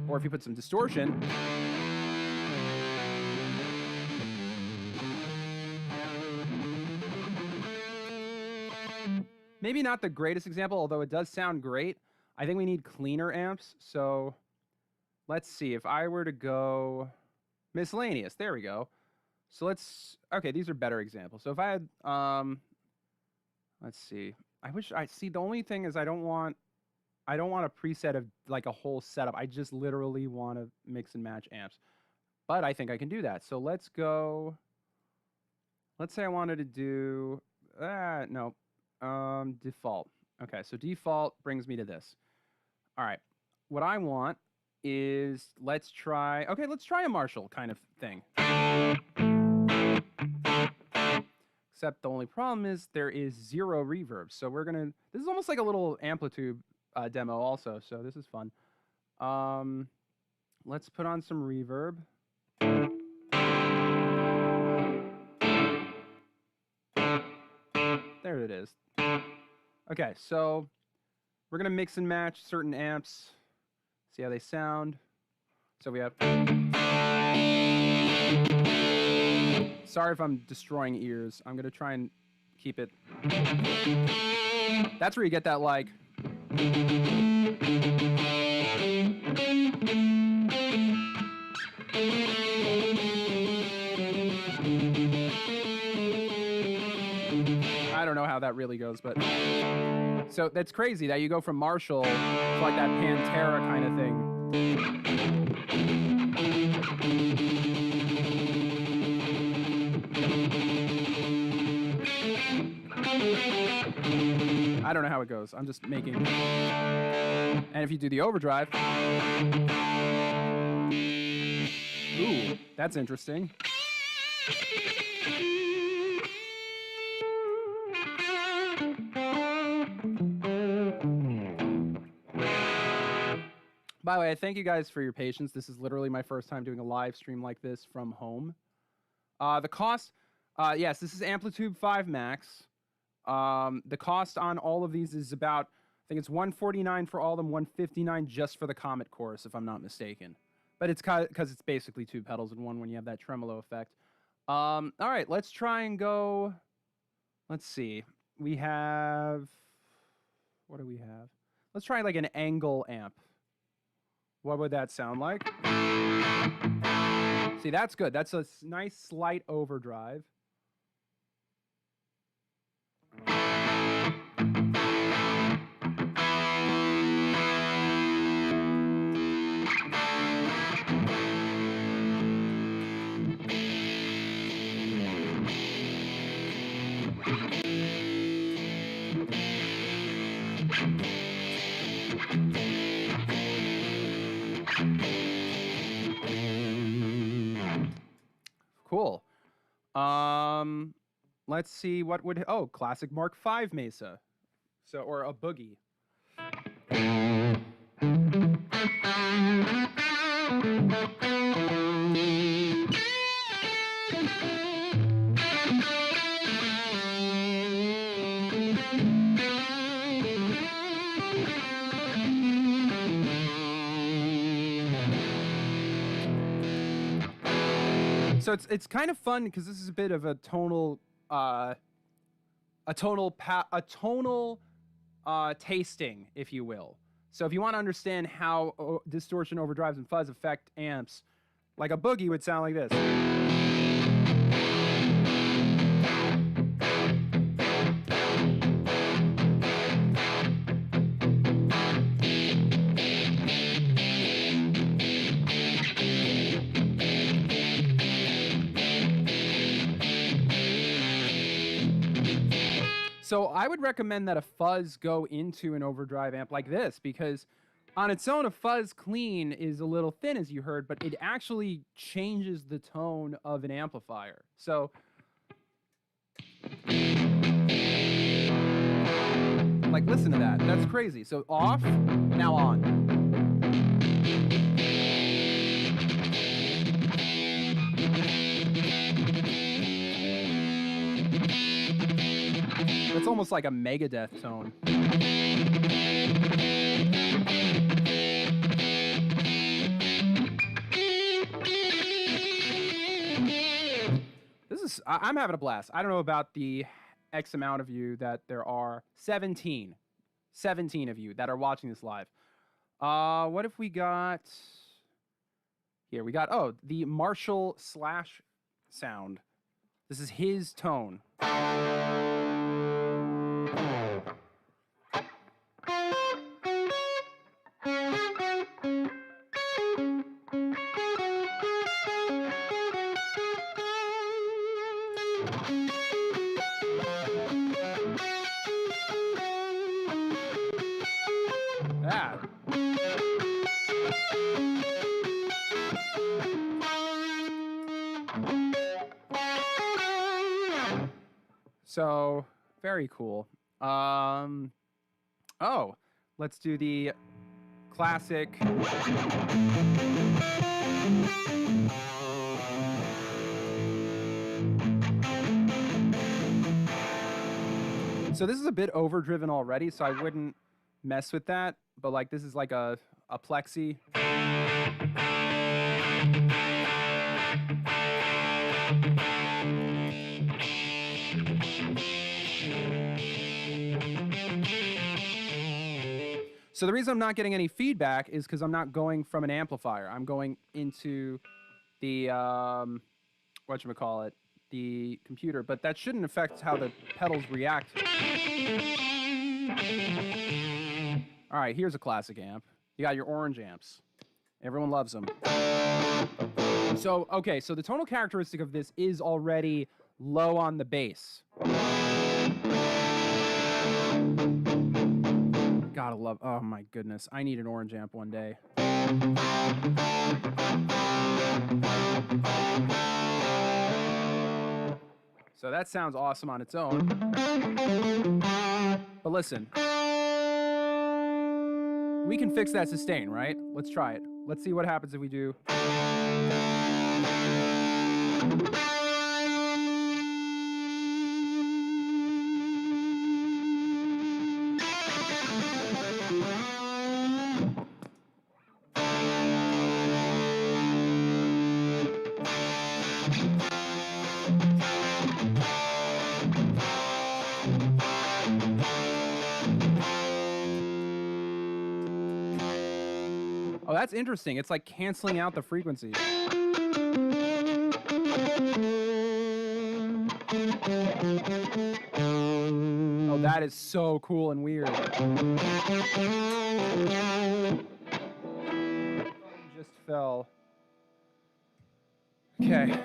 [SPEAKER 1] or if you put some distortion, maybe not the greatest example, although it does sound great. I think we need cleaner amps. So let's see. If I were to go miscellaneous, there we go. So okay, these are better examples. So if I had, let's see. The only thing is I don't want a preset of like a whole setup. I just literally want to mix and match amps. But I think I can do that. So let's go, let's say I wanted to do, no, default. Okay, so default brings me to this. All right, what I want is, let's try a Marshall kind of thing. Except the only problem is there is 0 reverb. So this is almost like a little amplitude demo also, so this is fun. Let's put on some reverb. There it is. Okay, so we're gonna mix and match certain amps, see how they sound. So we have, sorry if I'm destroying ears. I'm gonna try and keep it. That's where you get that like. I don't know how that really goes, but so that's crazy that you go from Marshall to like that Pantera kind of thing. I don't know how it goes. I'm just making. And if you do the overdrive, ooh, that's interesting. By the way, I thank you guys for your patience. This is literally my first time doing a live stream like this from home. The cost, yes, this is Amplitude 5 Max. The cost on all of these is about, I think it's $149 for all of them, $159 just for the Comet chorus, if I'm not mistaken. But it's because it's basically 2 pedals in one when you have that tremolo effect. All right, let's try and go. Let's see. We have, what do we have? Let's try like an angle amp. What would that sound like? See, that's good. That's a nice slight overdrive. Cool. Let's see what would, classic Mark V Mesa. So, or a boogie. So it's kind of fun because this is a bit of a tonal tasting, if you will. So if you want to understand how distortion, overdrives, and fuzz affect amps, like a boogie would sound like this. So I would recommend that a fuzz go into an overdrive amp like this, because on its own, a fuzz clean is a little thin, as you heard, but it actually changes the tone of an amplifier. So like, listen to that. That's crazy. So off, now on. It's almost like a Megadeth tone. I'm having a blast. I don't know about the X amount of you that there are. 17 of you that are watching this live. What if we got... Here, we got... Oh, the Marshall Slash sound. This is his tone. That. So, very cool. Oh, let's do the classic. So this is a bit overdriven already, so I wouldn't mess with that. But like this is like a plexi. So the reason I'm not getting any feedback is because I'm not going from an amplifier. I'm going into the, whatchamacallit, the computer. But that shouldn't affect how the pedals react. All right, here's a classic amp. You got your orange amps. Everyone loves them. So, okay, so the tonal characteristic of this is already low on the bass. Gotta love, oh my goodness. I need an orange amp one day. So that sounds awesome on its own. But listen. We can fix that sustain, right? Let's try it. Let's see what happens if we do. Oh, that's interesting. It's like canceling out the frequencies. Oh, that is so cool and weird. Just fell. Okay.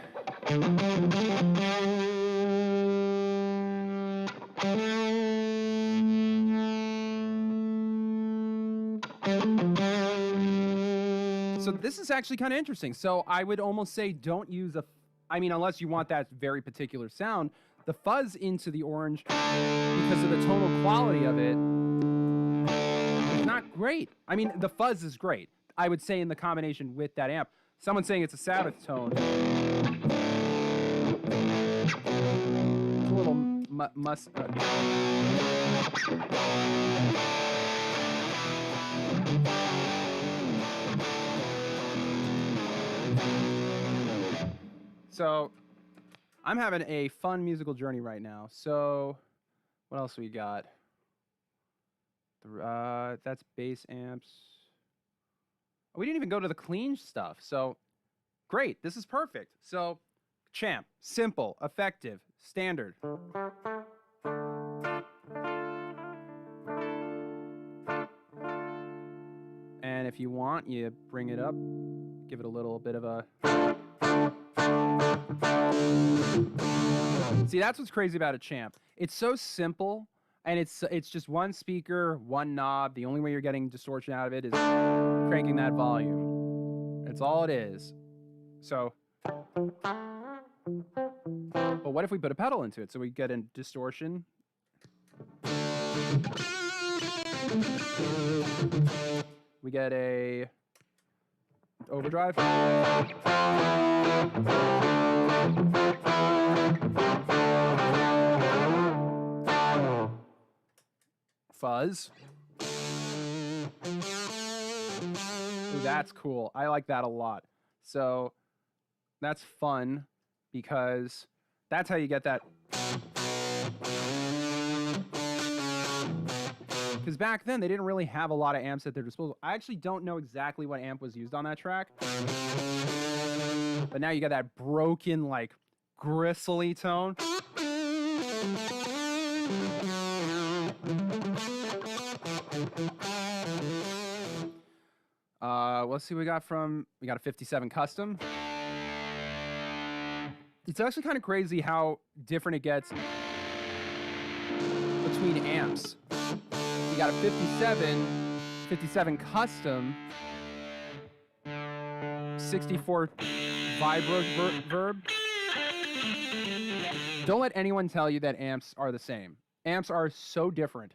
[SPEAKER 1] So this is actually kind of interesting. So I would almost say don't use I mean, unless you want that very particular sound, the fuzz into the orange, because of the tonal quality of it, is not great. I mean, the fuzz is great. I would say in the combination with that amp. Someone's saying it's a Sabbath tone. It's a little So, I'm having a fun musical journey right now. So, what else we got? That's bass amps. We didn't even go to the clean stuff. So, great. This is perfect. So, champ, simple, effective, standard. And if you want, you bring it up, give it a little bit of a... See, that's what's crazy about a champ. It's so simple, and it's just one speaker, one knob. The only way you're getting distortion out of it is cranking that volume. That's all it is. So, but what if we put a pedal into it? So we get a distortion. We get a overdrive. Fuzz. Ooh, that's cool. I like that a lot. So that's fun because that's how you get that. Because back then, they didn't really have a lot of amps at their disposal. I actually don't know exactly what amp was used on that track. But now you got that broken, like, gristly tone. Let's see what we got we got a 57 Custom. It's actually kind of crazy how different it gets between amps. You got a 57 Custom, 64 Verb. Don't let anyone tell you that amps are the same. Amps are so different.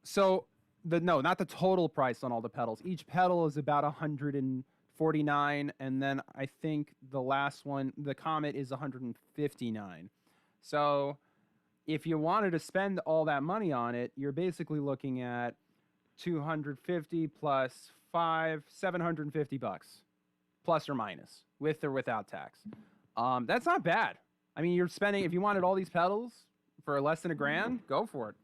[SPEAKER 1] So no, not the total price on all the pedals. Each pedal is about $149, and then I think the last one, the Comet, is $159. So if you wanted to spend all that money on it, you're basically looking at $250 plus $750, plus or minus, with or without tax. That's not bad. I mean, you're spending, if you wanted all these pedals for less than $1,000, go for it.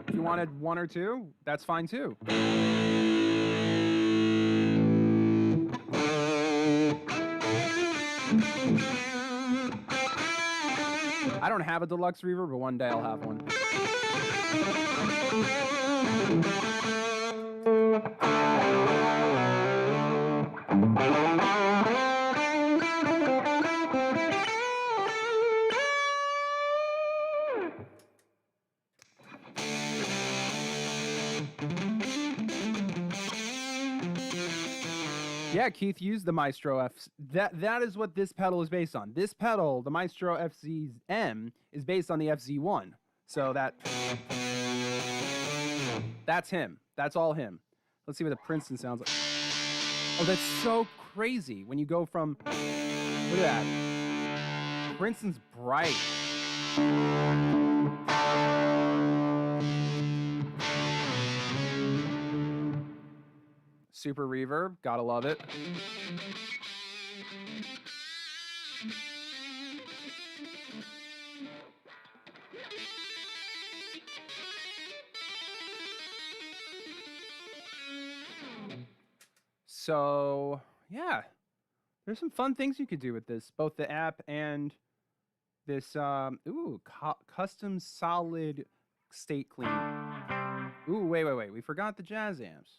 [SPEAKER 1] If you wanted one or two, that's fine too. I don't have a deluxe reverb, but one day I'll have one. Yeah, Keith used the Maestro F. That is what this pedal is based on. This pedal, the Maestro FZM, is based on the FZ1. So that's him. That's all him. Let's see what the Princeton sounds like. Oh, that's so crazy when you go from, look at that. Princeton's bright. Super reverb, gotta love it. So, yeah, there's some fun things you could do with this, both the app and this, custom solid state clean. Ooh, wait, we forgot the jazz amps.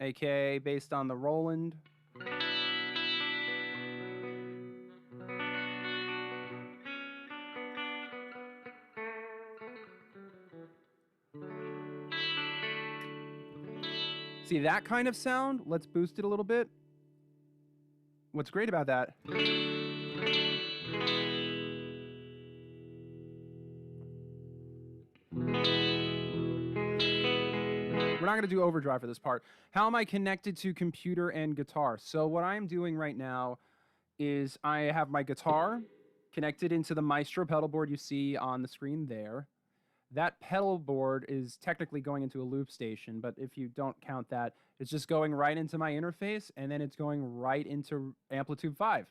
[SPEAKER 1] AKA based on the Roland. See that kind of sound? Let's boost it a little bit. What's great about that, we're not going to do overdrive for this part. How am I connected to computer and guitar? So what I'm doing right now is I have my guitar connected into the Maestro pedal board you see on the screen there. That pedal board is technically going into a loop station, but if you don't count that, it's just going right into my interface, and then it's going right into Amplitude 5.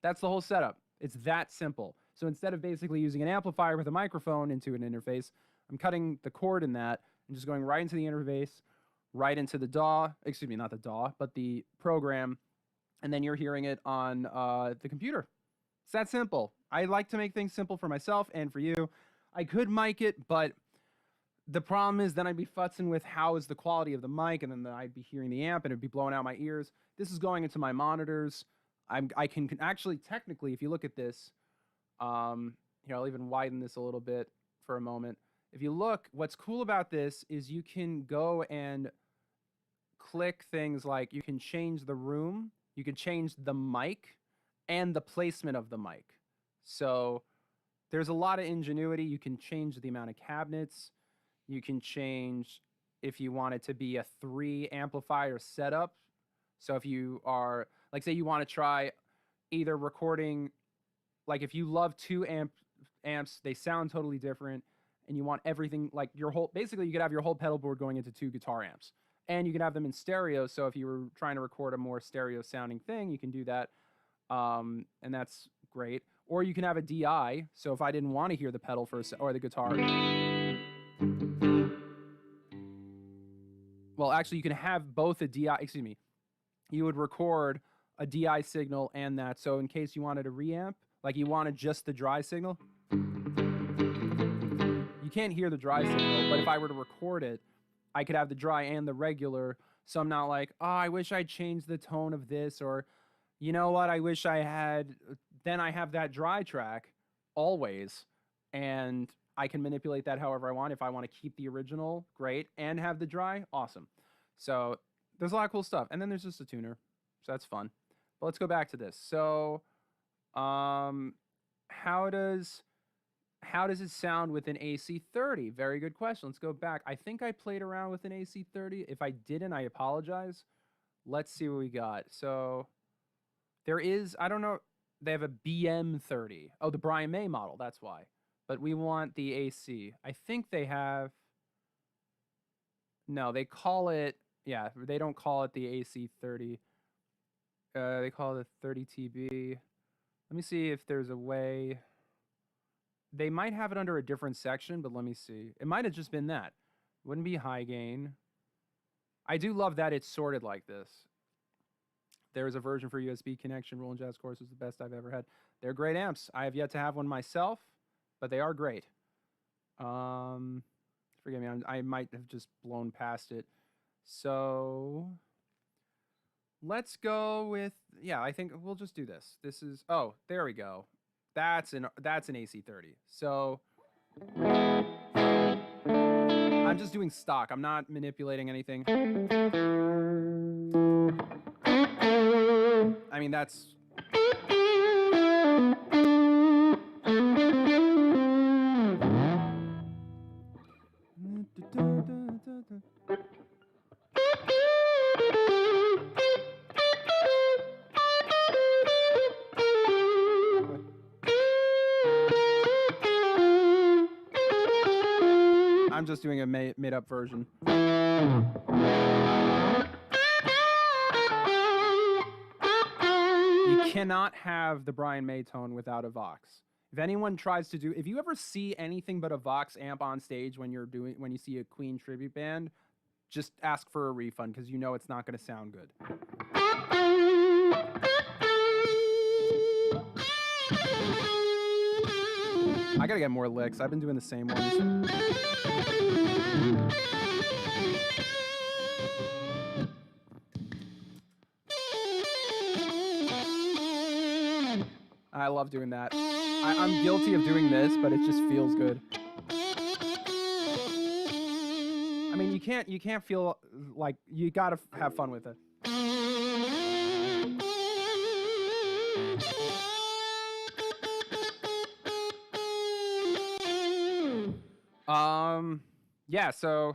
[SPEAKER 1] That's the whole setup. It's that simple. So instead of basically using an amplifier with a microphone into an interface, I'm cutting the cord in that and just going right into the interface, right into the DAW, excuse me, not the DAW, but the program, and then you're hearing it on the computer. It's that simple. I like to make things simple for myself and for you. I could mic it, but the problem is then I'd be futzing with how is the quality of the mic, and then I'd be hearing the amp and it'd be blowing out my ears. This is going into my monitors. I can actually, technically, if you look at this, here, I'll even widen this a little bit for a moment. If you look, what's cool about this is you can go and click things like you can change the room, you can change the mic, and the placement of the mic. So there's a lot of ingenuity. You can change the amount of cabinets. You can change if you want it to be a 3 amplifier setup. So if you are, like, say you want to try either recording, like if you love 2 amps, they sound totally different, and you want everything, like your whole, basically you could have your whole pedal board going into 2 guitar amps. And you can have them in stereo, so if you were trying to record a more stereo sounding thing, you can do that. And that's great. Or you can have a DI, so if I didn't want to hear the pedal for or the guitar. Well, actually, you can have both a DI, excuse me. You would record a DI signal and that, so in case you wanted a reamp, like you wanted just the dry signal, you can't hear the dry signal, but if I were to record it, I could have the dry and the regular, so I'm not like, oh, I wish I'd changed the tone of this, or you know what, I wish I had, then I have that dry track always, and I can manipulate that however I want. If I want to keep the original, great, and have the dry, awesome. So there's a lot of cool stuff. And then there's just a tuner, so that's fun. But let's go back to this. So how does it sound with an AC30? Very good question. Let's go back. I think I played around with an AC30. If I didn't, I apologize. Let's see what we got. So there is, I don't know, they have a BM30. Oh, the Brian May model, that's why. But we want the AC. I think they have, no, they call it, yeah, they don't call it the AC30. They call it a 30TB. Let me see if there's a way. They might have it under a different section, but let me see. It might have just been that. Wouldn't be high gain. I do love that it's sorted like this. There's a version for USB connection. Roland Jazz Chorus is the best I've ever had. They're great amps. I have yet to have one myself, but they are great. Forgive me, I might have just blown past it. So let's go with, yeah, I think we'll just do this. This is, oh, there we go. That's an AC30. So I'm just doing stock. I'm not manipulating anything. I mean, that's, I'm just doing a made-up version. You cannot have the Brian May tone without a Vox. If anyone tries to do, if you ever see anything but a Vox amp on stage when you see a Queen tribute band, just ask for a refund because you know it's not going to sound good. I gotta get more licks. I've been doing the same ones. I love doing that. I'm guilty of doing this, but it just feels good. I mean, you can't feel like, you gotta have fun with it. Yeah, so,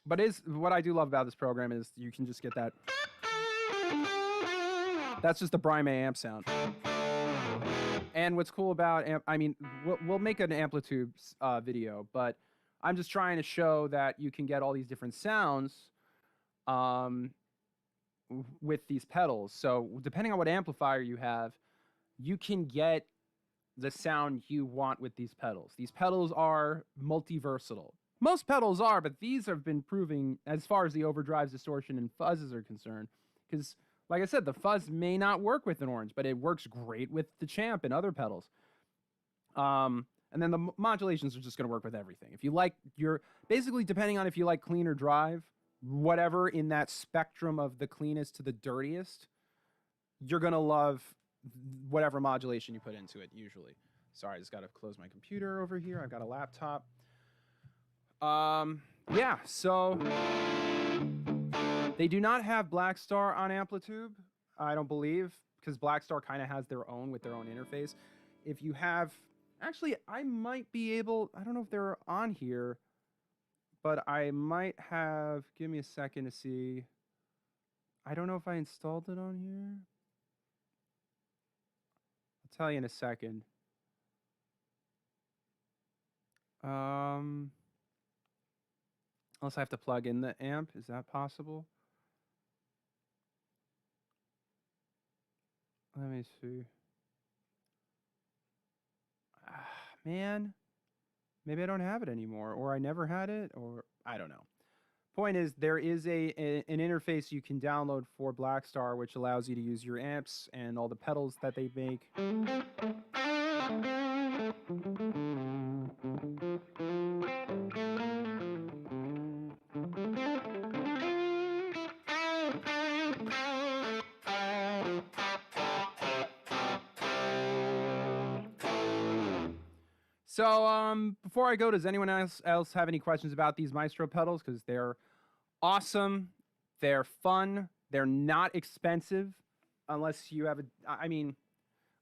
[SPEAKER 1] but what I do love about this program is you can just get that. That's just the Brian May amp sound. And what's cool about I mean, we'll make an amplitude video, but I'm just trying to show that you can get all these different sounds with these pedals. So depending on what amplifier you have, you can get the sound you want with these pedals. These pedals are multi-versatile. Most pedals are, but these have been proving, as far as the overdrives, distortion, and fuzzes are concerned, because like I said, the fuzz may not work with an orange, but it works great with the Champ and other pedals. And then the modulations are just going to work with everything. If you like basically depending on if you like clean or drive, whatever in that spectrum of the cleanest to the dirtiest, you're going to love whatever modulation you put into it usually. Sorry, I just got to close my computer over here. I've got a laptop. Yeah, so they do not have Blackstar on Amplitude, I don't believe, because Blackstar kind of has their own with their own interface. If you have, actually, I might be able, I don't know if they're on here, but I might have, give me a second to see. I don't know if I installed it on here. I'll tell you in a second. Unless I have to plug in the amp, is that possible? Let me see. Man, maybe I don't have it anymore, or I never had it, or I don't know. Point is, there is an interface you can download for Blackstar, which allows you to use your amps and all the pedals that they make. So, before I go, does anyone else have any questions about these Maestro pedals? Because they're awesome, they're fun, they're not expensive, unless you have a. I mean,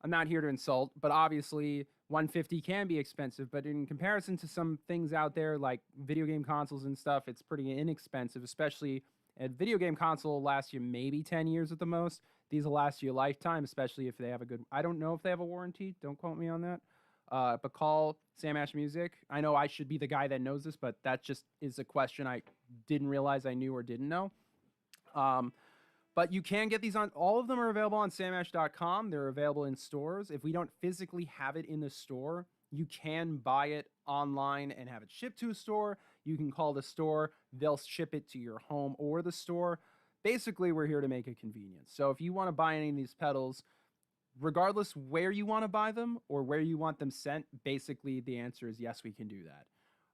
[SPEAKER 1] I'm not here to insult, but obviously 150 can be expensive. But in comparison to some things out there like video game consoles and stuff, it's pretty inexpensive. Especially a video game console will last you maybe 10 years at the most. These will last you a lifetime, especially if they have a good. I don't know if they have a warranty. Don't quote me on that. But call Sam Ash Music. I know I should be the guy that knows this, but that just is a question I didn't realize I knew or didn't know. But you can get these on, all of them are available on samash.com. They're available in stores. If we don't physically have it in the store, you can buy it online and have it shipped to a store. You can call the store. They'll ship it to your home or the store. Basically, we're here to make it convenient. So if you want to buy any of these pedals, regardless where you want to buy them or where you want them sent, basically the answer is yes, we can do that.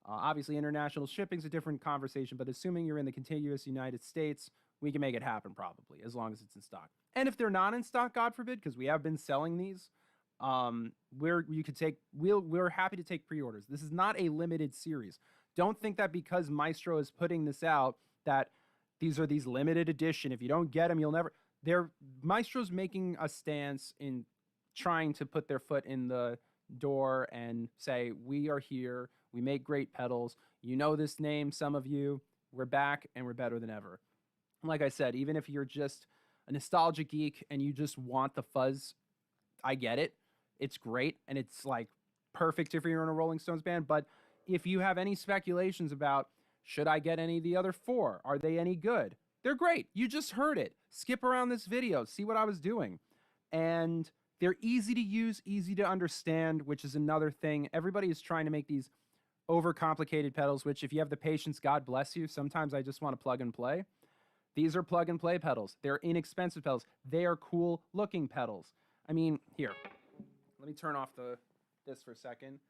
[SPEAKER 1] Obviously, international shipping is a different conversation, but assuming you're in the contiguous United States, we can make it happen probably, as long as it's in stock. And if they're not in stock, God forbid, because we have been selling these, we're happy to take pre-orders. This is not a limited series. Don't think that because Maestro is putting this out that these are these limited edition. If you don't get them, you'll never. Maestro's making a stance in trying to put their foot in the door and say, we are here. We make great pedals. You know this name, some of you. We're back and we're better than ever. Like I said, even if you're just a nostalgia geek and you just want the fuzz, I get it. It's great and it's like perfect if you're in a Rolling Stones band. But if you have any speculations about, should I get any of the other four? Are they any good? They're great. You just heard it. Skip around this video. See what I was doing. And they're easy to use, easy to understand, which is another thing. Everybody is trying to make these overcomplicated pedals, which if you have the patience, God bless you. Sometimes I just want to plug and play. These are plug and play pedals. They're inexpensive pedals. They are cool looking pedals. I mean, here, let me turn off this for a second.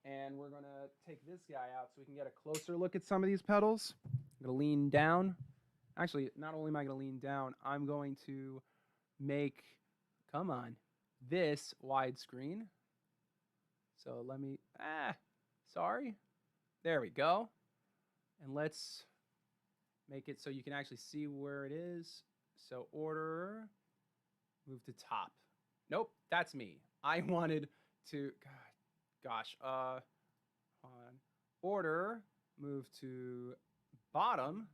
[SPEAKER 1] And we're going to take this guy out so we can get a closer look at some of these pedals. I'm going to lean down. Actually, not only am I going to lean down, I'm going to make, come on, this widescreen. So let me, sorry. There we go. And let's make it so you can actually see where it is. So order, move to top. Nope, that's me. I wanted to, gosh, hold on. Order, move to bottom.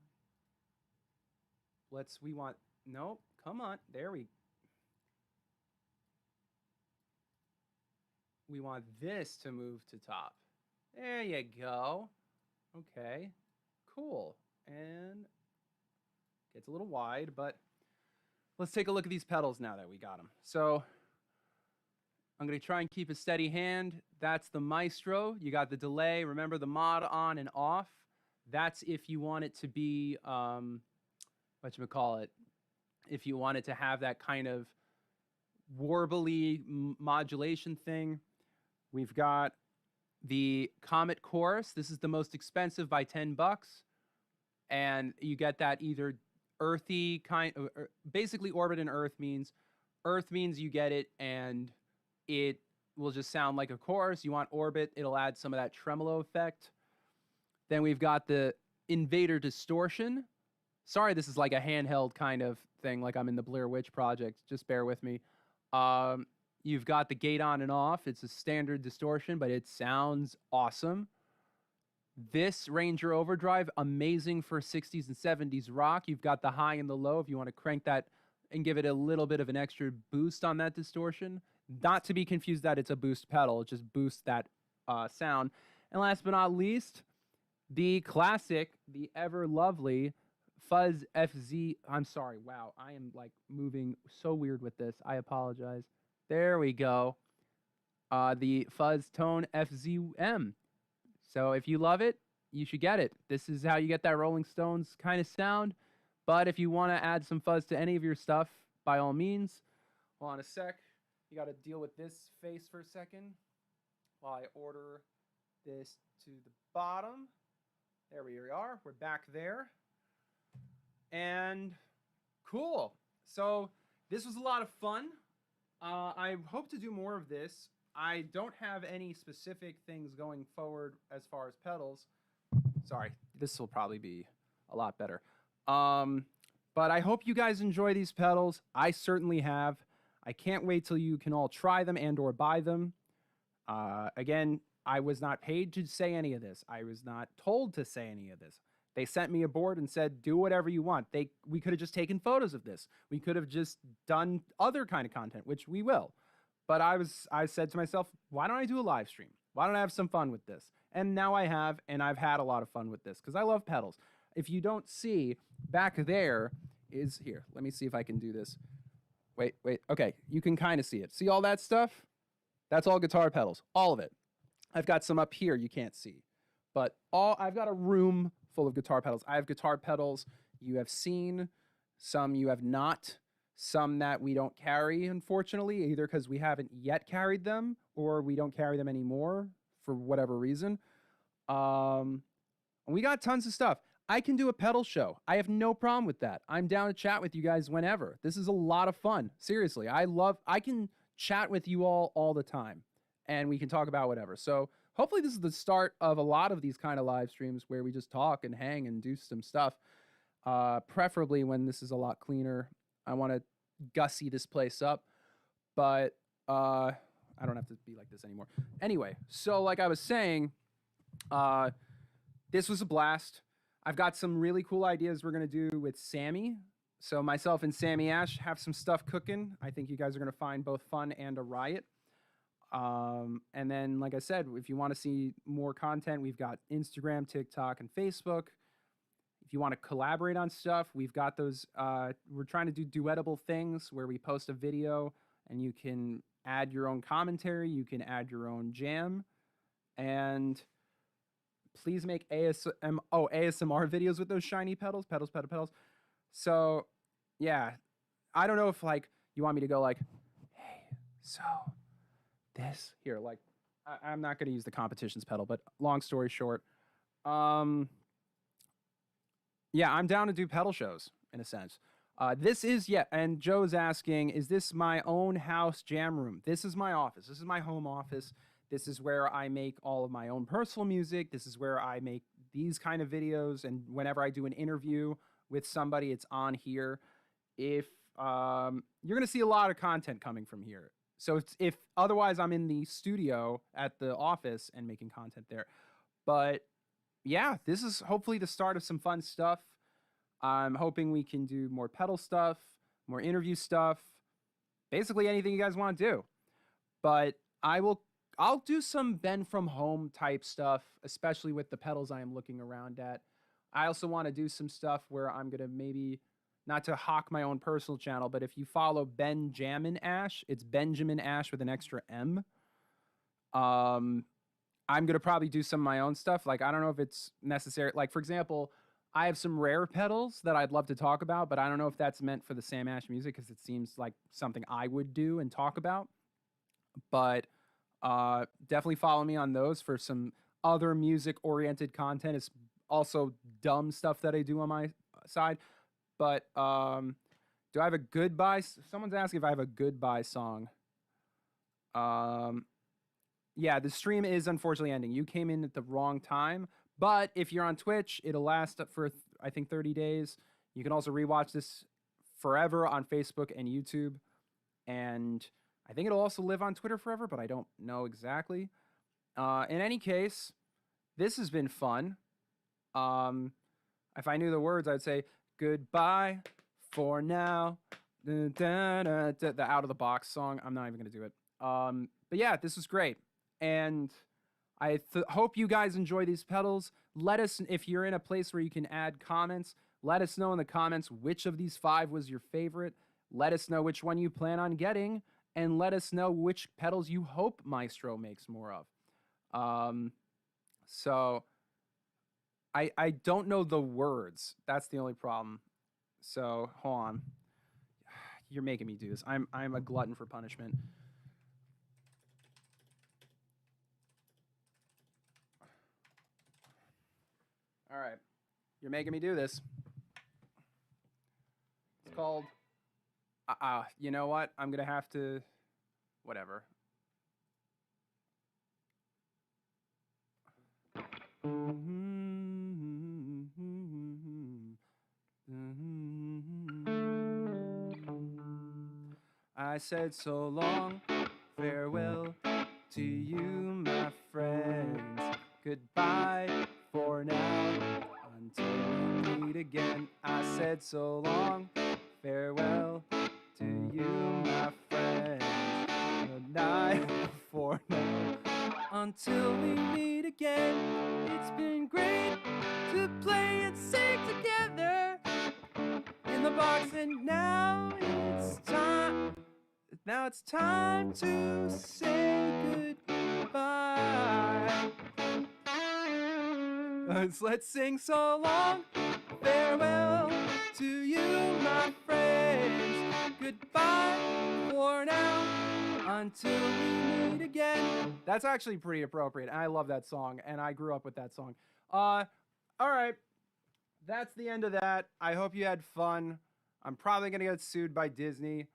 [SPEAKER 1] Nope, come on, we want this to move to top. There you go. Okay, cool. And gets a little wide, but let's take a look at these pedals now that we got them. So I'm going to try and keep a steady hand. That's the Maestro. You got the delay. Remember the mod on and off. That's if you want it to be, whatchamacallit, if you want it to have that kind of warbly modulation thing. We've got the Comet chorus. This is the most expensive by $10. And you get that either earthy kind of, basically orbit and earth means you get it and it will just sound like a chorus. You want orbit, it'll add some of that tremolo effect. Then we've got the Invader distortion. Sorry, this is like a handheld kind of thing, like I'm in the Blair Witch Project. Just bear with me. You've got the gate on and off. It's a standard distortion, but it sounds awesome. This Ranger Overdrive, amazing for 60s and 70s rock. You've got the high and the low if you want to crank that and give it a little bit of an extra boost on that distortion. Not to be confused that it's a boost pedal, it just boosts that sound. And last but not least, the classic, the ever lovely Fuzz FZ. I'm sorry, wow, I am like moving so weird with this. I apologize. There we go. The Fuzz Tone FZM. So if you love it, you should get it. This is how you get that Rolling Stones kind of sound. But if you want to add some fuzz to any of your stuff, by all means. Hold on a sec. You got to deal with this face for a second while I order this to the bottom. There we are. We're back there. And cool. So this was a lot of fun. I hope to do more of this. I don't have any specific things going forward as far as pedals. Sorry, this will probably be a lot better. But I hope you guys enjoy these pedals. I certainly have. I can't wait till you can all try them and or buy them. Again, I was not paid to say any of this. I was not told to say any of this. They sent me a board and said, do whatever you want. We could have just taken photos of this. We could have just done other kind of content, which we will. But I said to myself, why don't I do a live stream? Why don't I have some fun with this? And now I have, and I've had a lot of fun with this because I love pedals. If you don't see, back there is, here, let me see if I can do this. Wait, okay, you can kind of see it. See all that stuff? That's all guitar pedals, all of it. I've got some up here you can't see. But I've got a room full of guitar pedals. I have guitar pedals you have seen, some you have not. Some that we don't carry, unfortunately, either because we haven't yet carried them or we don't carry them anymore for whatever reason. And we got tons of stuff. I can do a pedal show. I have no problem with that. I'm down to chat with you guys whenever. This is a lot of fun. Seriously, I can chat with you all the time and we can talk about whatever. So hopefully this is the start of a lot of these kind of live streams where we just talk and hang and do some stuff. Preferably when this is a lot cleaner. I want to gussy this place up, but I don't have to be like this anymore. Anyway, so like I was saying, this was a blast. I've got some really cool ideas we're going to do with Sammy. So myself and Sammy Ash have some stuff cooking. I think you guys are going to find both fun and a riot. And then, like I said, if you want to see more content, we've got Instagram, TikTok, and Facebook. If you want to collaborate on stuff, we've got those. We're trying to do duettable things where we post a video and you can add your own commentary. You can add your own jam. And please make ASMR videos with those shiny pedals. Pedals. So, yeah. I don't know if, like, you want me to go like, hey, so this. Here, like, I'm not going to use the competitions pedal, but long story short, yeah, I'm down to do pedal shows, in a sense. This is, and Joe's asking, is this my own house jam room? This is my office. This is my home office. This is where I make all of my own personal music. This is where I make these kind of videos. And whenever I do an interview with somebody, it's on here. If you're going to see a lot of content coming from here. So if otherwise I'm in the studio at the office and making content there. But yeah, this is hopefully the start of some fun stuff. I'm hoping we can do more pedal stuff, more interview stuff, basically anything you guys want to do. But I'll do some Ben from home type stuff, especially with the pedals I am looking around at. I also want to do some stuff where I'm going to maybe, not to hawk my own personal channel, but if you follow Benjamin Ash, it's Benjamin Ash with an extra M. I'm going to probably do some of my own stuff. Like, I don't know if it's necessary. Like, for example, I have some rare pedals that I'd love to talk about, but I don't know if that's meant for the Sam Ash music because it seems like something I would do and talk about. But definitely follow me on those for some other music-oriented content. It's also dumb stuff that I do on my side. But do I have a goodbye? Someone's asking if I have a goodbye song. Yeah, the stream is unfortunately ending. You came in at the wrong time. But if you're on Twitch, it'll last for, I think, 30 days. You can also rewatch this forever on Facebook and YouTube. And I think it'll also live on Twitter forever, but I don't know exactly. In any case, This has been fun. If I knew the words, I'd say goodbye for now. The out of the box song. I'm not even gonna do it. But yeah, this was great, and I hope you guys enjoy these pedals. Let us, if you're in a place where you can add comments, let us know in the comments which of these 5 was your favorite. Let us know which one you plan on getting, and let us know which pedals you hope Maestro makes more of. So I don't know the words. That's the only problem. So hold on. You're making me do this. I'm a glutton for punishment. All right. You're making me do this. It's called you know what? I'm going to have to whatever. I said so long, farewell to you, my friends. Goodbye for now, until we meet again. I said so long, farewell to you, my friends. Good night for now, until we meet again. It's been great to play and sing together in the box, and now it's time. Now it's time to say goodbye. Let's sing so long, farewell to you, my friends. Goodbye for now, until we meet again. That's actually pretty appropriate. I love that song, and I grew up with that song. All right. That's the end of that. I hope you had fun. I'm probably going to get sued by Disney.